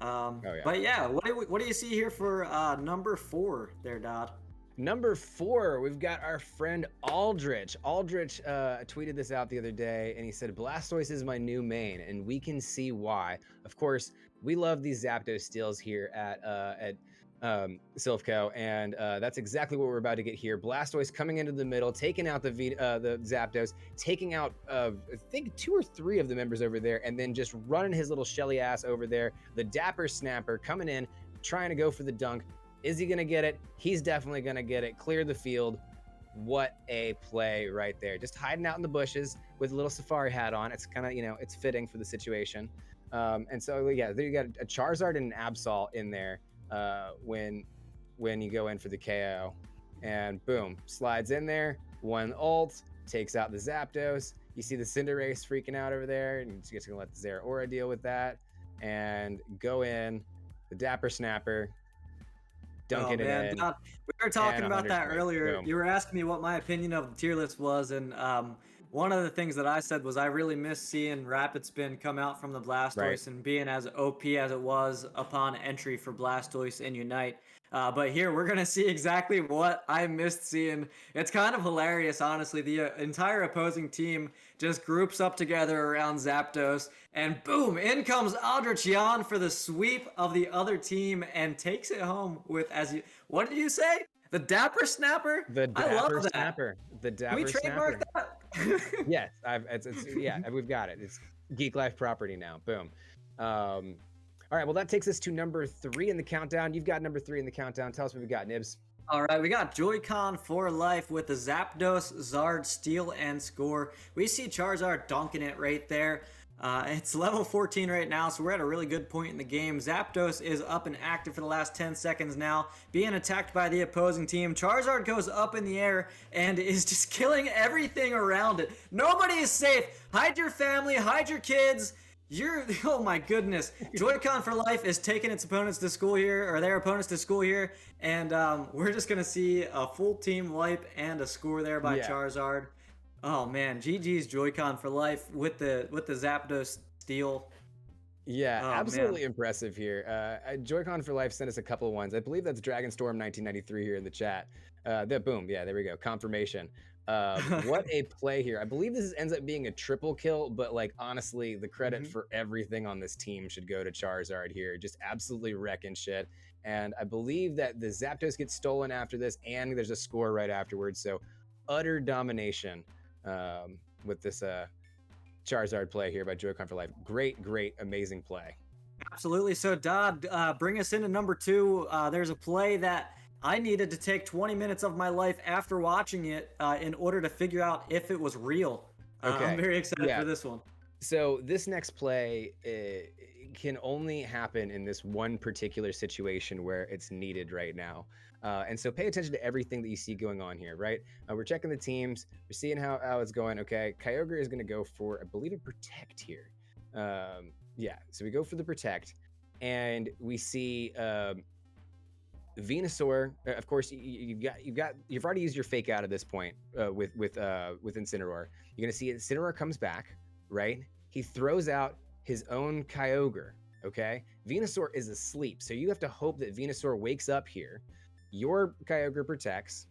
Yeah. But yeah, what do you see here for number 4 there, Dodd? Number 4, we've got our friend Aldrich. Aldrich tweeted this out the other day, and he said, Blastoise is my new main, and we can see why. Of course, we love these Zapdos steals here at Silph Co, and that's exactly what we're about to get here. Blastoise coming into the middle, taking out the Zapdos, taking out I think 2 or 3 of the members over there, and then just running his little Shelly ass over there. The Dapper Snapper coming in, trying to go for the dunk. Is he gonna get it? He's definitely gonna get it. Clear the field. What a play right there. Just hiding out in the bushes with a little safari hat on. It's kind of, it's fitting for the situation. And so yeah, there you got a Charizard and an Absol in there. When you go in for the KO, and boom, slides in there, one ult, takes out the Zapdos. You see the Cinderace freaking out over there, and you're just gonna let the Zeraora deal with that, and go in, the Dapper Snapper, dunk it in. We were talking about that earlier. Boom. You were asking me what my opinion of the tier list was, and one of the things that I said was I really miss seeing Rapid Spin come out from the Blastoise and being as OP as it was upon entry for Blastoise in Unite. But here we're going to see exactly what I missed seeing. It's kind of hilarious, honestly. The entire opposing team just groups up together around Zapdos, and boom, in comes Aldrich Jan for the sweep of the other team and takes it home with, what did you say? The Dapper Snapper? The Dapper Snapper. The Dapper Snapper. Can we trademark that? Yes, yeah, we've got it. It's Geeklife property now. Boom. All right, well, that takes us to number 3 in the countdown. You've got number 3 in the countdown. Tell us what we got, Nibs. All right, we got Joy-Con for life with the Zapdos, Zard, Steal, and Score. We see Charizard donking it right there. It's level 14 right now, so we're at a really good point in the game. Zapdos is up and active for the last 10 seconds now, being attacked by the opposing team. Charizard goes up in the air and is just killing everything around it. Nobody is safe. Hide your family, hide your kids. Oh my goodness. Joy-Con for life is taking its opponents to school here, or their opponents to school here, and we're just going to see a full team wipe and a score there by Charizard. Oh man, GG's Joy-Con for life with the Zapdos steal. Yeah, absolutely impressive here. Joy-Con for life sent us a couple of ones. I believe that's Dragonstorm 1993 here in the chat. Boom, yeah, there we go. Confirmation. What a play here. I believe this ends up being a triple kill, but like honestly, the credit for everything on this team should go to Charizard here. Just absolutely wrecking shit. And I believe that the Zapdos gets stolen after this, and there's a score right afterwards. So utter domination with this Charizard play here by Joy-Con for life. Great, amazing play. Absolutely. So Dodd, bring us into number 2. There's a play that I needed to take 20 minutes of my life after watching it in order to figure out if it was real. I'm very excited for this one. So this next play can only happen in this one particular situation where it's needed right now. And so pay attention to everything that you see going on here, right? We're checking the teams. We're seeing how it's going. Okay, Kyogre is going to go for, I believe, a Protect here. Yeah, so we go for the protect, and we see Venusaur. Of course, you've already used your fake out at this point with Incineroar. You're gonna see Incineroar comes back, right? He throws out his own Kyogre. Okay, Venusaur is asleep, so you have to hope that Venusaur wakes up here. Your Kyogre protects,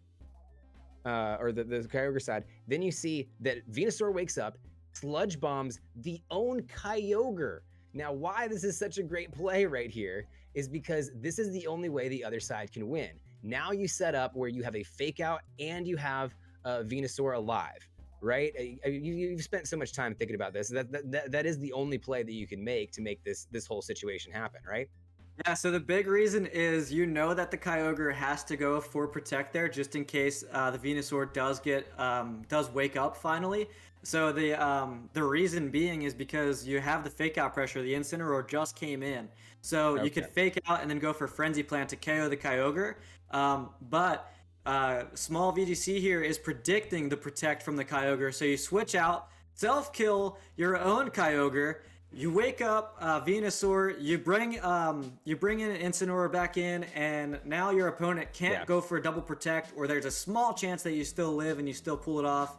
or the Kyogre side. Then you see that Venusaur wakes up, sludge bombs the own Kyogre. Now, why this is such a great play right here is because this is the only way the other side can win. Now you set up where you have a fake out and you have Venusaur alive, right? You've spent so much time thinking about this. That is the only play that you can make to make this whole situation happen, right? Yeah, so the big reason is you know that the Kyogre has to go for protect there just in case the Venusaur does wake up finally. So the reason being is because you have the fake out pressure. The Incineroar just came in, so you could fake out and then go for Frenzy Plant to KO the Kyogre. But small VGC here is predicting the protect from the Kyogre, so you switch out, self kill your own Kyogre. You wake up Venusaur, you bring in Incineroar back in, and now your opponent can't go for a double protect, or there's a small chance that you still live and you still pull it off.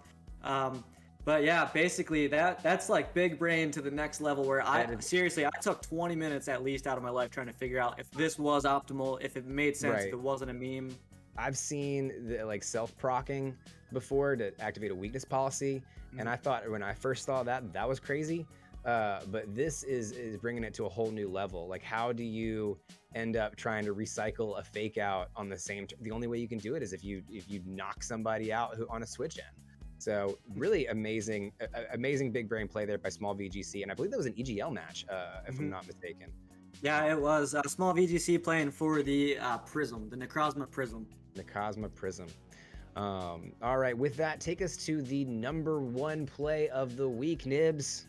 But yeah, basically that's like big brain to the next level where seriously, I took 20 minutes at least out of my life trying to figure out if this was optimal, if it made sense, if it wasn't a meme. I've seen like self-procking before to activate a weakness policy, and I thought when I first saw that was crazy. But this is bringing it to a whole new level. Like, how do you end up trying to recycle a fake out on the same? The only way you can do it is if you knock somebody out on a switch in. So really amazing big brain play there by small VGC, and I believe that was an EGL match, if I'm not mistaken. Yeah, it was small VGC playing for the Prism, the Necrozma Prism. Necrozma Prism. All right, with that, take us to the number one play of the week, Nibs.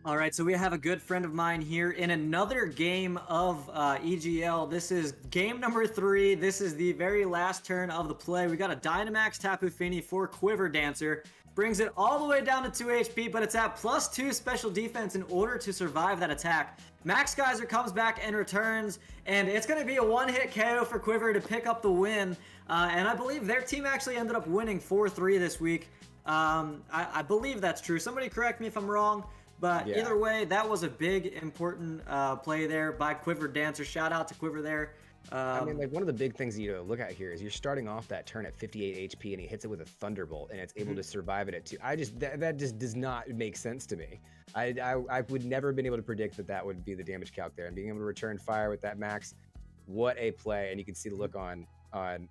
All right, so we have a good friend of mine here in another game of EGL. This is game number 3. This is the very last turn of the play. We got a Dynamax Tapu Fini for Quiver Dancer. Brings it all the way down to 2 HP, but it's at +2 special defense in order to survive that attack. Max Geyser comes back and returns, and it's going to be a one-hit KO for Quiver to pick up the win. And I believe their team actually ended up winning 4-3 this week. I believe that's true. Somebody correct me if I'm wrong. But either way, that was a big, important play there by Quiver Dancer. Shout out to Quiver there. I mean, like, one of the big things you look at here is you're starting off that turn at 58 HP and he hits it with a Thunderbolt and it's able to survive it at 2. That just does not make sense to me. I would never have been able to predict that would be the damage calc there, and being able to return fire with that max, what a play. And you can see the look on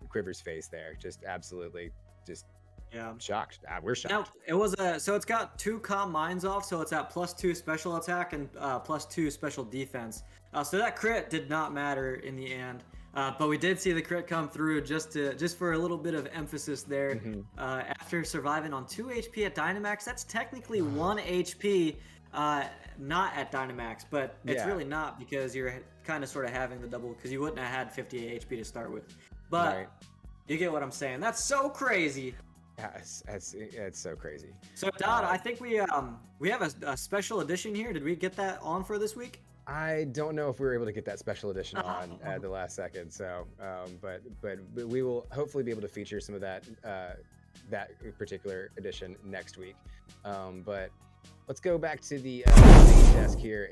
Quiver's face there, just absolutely shocked. We're shocked. Now, it was so it's got 2 Calm Minds off, so it's at +2 special attack and +2 special defense. So that crit did not matter in the end, but we did see the crit come through just for a little bit of emphasis there. After surviving on 2 HP at Dynamax, that's technically 1 HP, not at Dynamax, but it's really not, because you're kind of sort of having the double, because you wouldn't have had 58 HP to start with. But you get what I'm saying. That's so crazy. Yeah, it's so crazy. So Dodd, I think we have a special edition here. Did we get that on for this week? I don't know if we were able to get that special edition on at the last second. So, but we will hopefully be able to feature some of that particular edition next week. But let's go back to the main desk here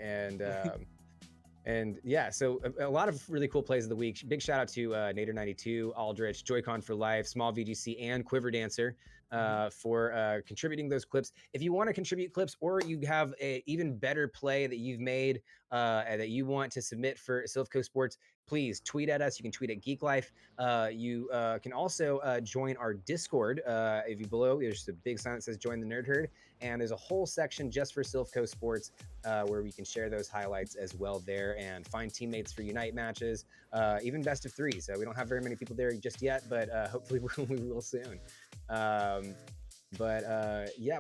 and yeah, so a lot of really cool plays of the week. Big shout out to Nader92, Aldrich, Joy-Con for Life, Small VGC, and Quiver Dancer for contributing those clips. If you want to contribute clips, or you have a even better play that you've made that you want to submit for Silph Co Sports, please tweet at us. You can tweet at Geeklife. You can also join our Discord. If you below, there's just a big sign that says join the Nerd Herd, and there's a whole section just for Silph Co Sports where we can share those highlights as well there and find teammates for Unite matches, even best of 3. So we don't have very many people there just yet, but hopefully we will soon. Yeah,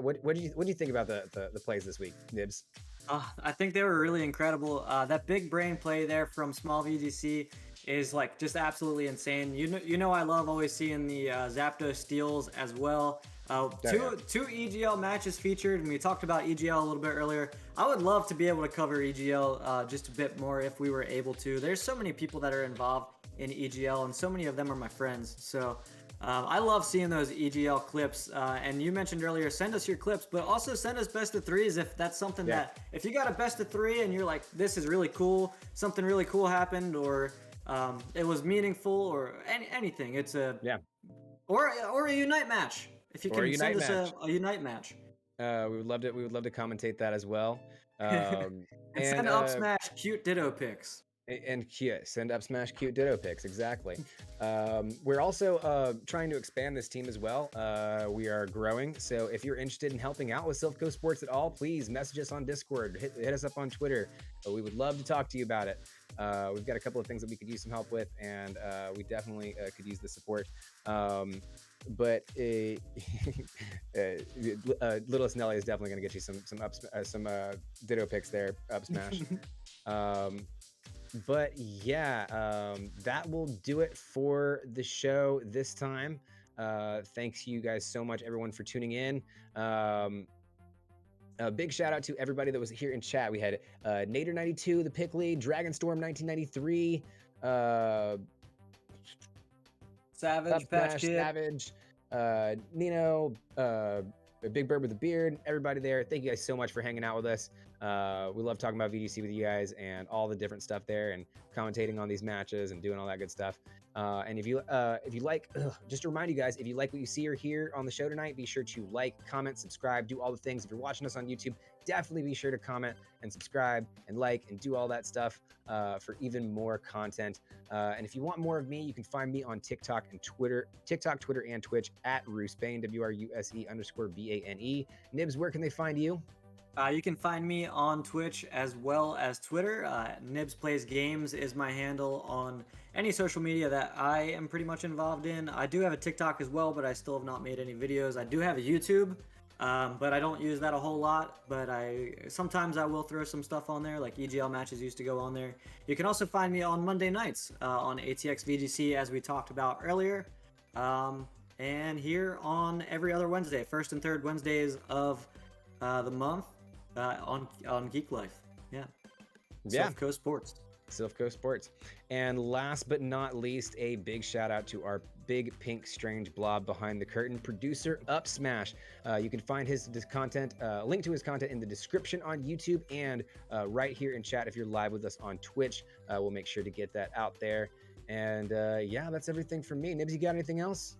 what do you think about the plays this week, Nibs? I think they were really incredible. That big brain play there from Small VGC is like just absolutely insane. You know I love always seeing the Zapdos steals as well. Two EGL matches featured, and we talked about EGL a little bit earlier. I would love to be able to cover EGL just a bit more if we were able to. There's so many people that are involved in EGL, and so many of them are my friends. So I love seeing those EGL clips. And you mentioned earlier, send us your clips, but also send us best of threes if that's something that, if you got a best of three and you're like, this is really cool, something really cool happened, or it was meaningful, or anything. It's a or a Unite match. If you can send us a Unite match. We would love to. We would love to commentate that as well. And send up smash cute ditto pics. And send up smash cute ditto pics. Exactly. We're also trying to expand this team as well. We are growing, so if you're interested in helping out with Silph Co Sports at all, please message us on Discord. Hit us up on Twitter. We would love to talk to you about it. We've got a couple of things that we could use some help with, and we definitely could use the support. But Littlest Nelly is definitely going to get you some ditto pics there, up smash. But yeah, that will do it for the show this time. Thanks you guys so much, everyone, for tuning in. A big shout out to everybody that was here in chat. We had Nader92, the Pick Lead, Dragonstorm 1993, Savage, Patch Kid. Savage, Nino, Big Bird with a Beard, everybody there. Thank you guys so much for hanging out with us. We love talking about VGC with you guys and all the different stuff there, and commentating on these matches and doing all that good stuff. And if you like, just to remind you guys, if you like what you see or hear on the show tonight, be sure to like, comment, subscribe, do all the things. If you're watching us on YouTube, definitely be sure to comment and subscribe and like and do all that stuff for even more content. And if you want more of me, you can find me on TikTok, Twitter, and Twitch at Rusebane, WRUSE_BANE. Nibs, where can they find you? You can find me on Twitch as well as Twitter. Nibs Plays Games is my handle on any social media that I am pretty much involved in. I do have a TikTok as well, but I still have not made any videos. I do have a YouTube, but I don't use that a whole lot. But sometimes I will throw some stuff on there, like EGL matches used to go on there. You can also find me on Monday nights on ATX VGC, as we talked about earlier. And here on every other Wednesday, first and third Wednesdays of the month. On Geeklife, Silph Co Sports. Silph Co Sports. And last but not least, a big shout out to our big pink strange blob behind the curtain, producer Up Smash. You can find his content, link to his content in the description on YouTube, and right here in chat if you're live with us on Twitch. We'll make sure to get that out there. And yeah, that's everything from me. Nibs, you got anything else?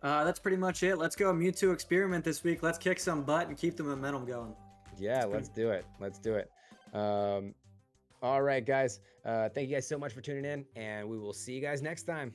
That's pretty much it. Let's go Mewtwo experiment this week. Let's kick some butt and keep the momentum going. Yeah, let's do it. Let's do it. All right, guys. Thank you guys so much for tuning in, and we will see you guys next time.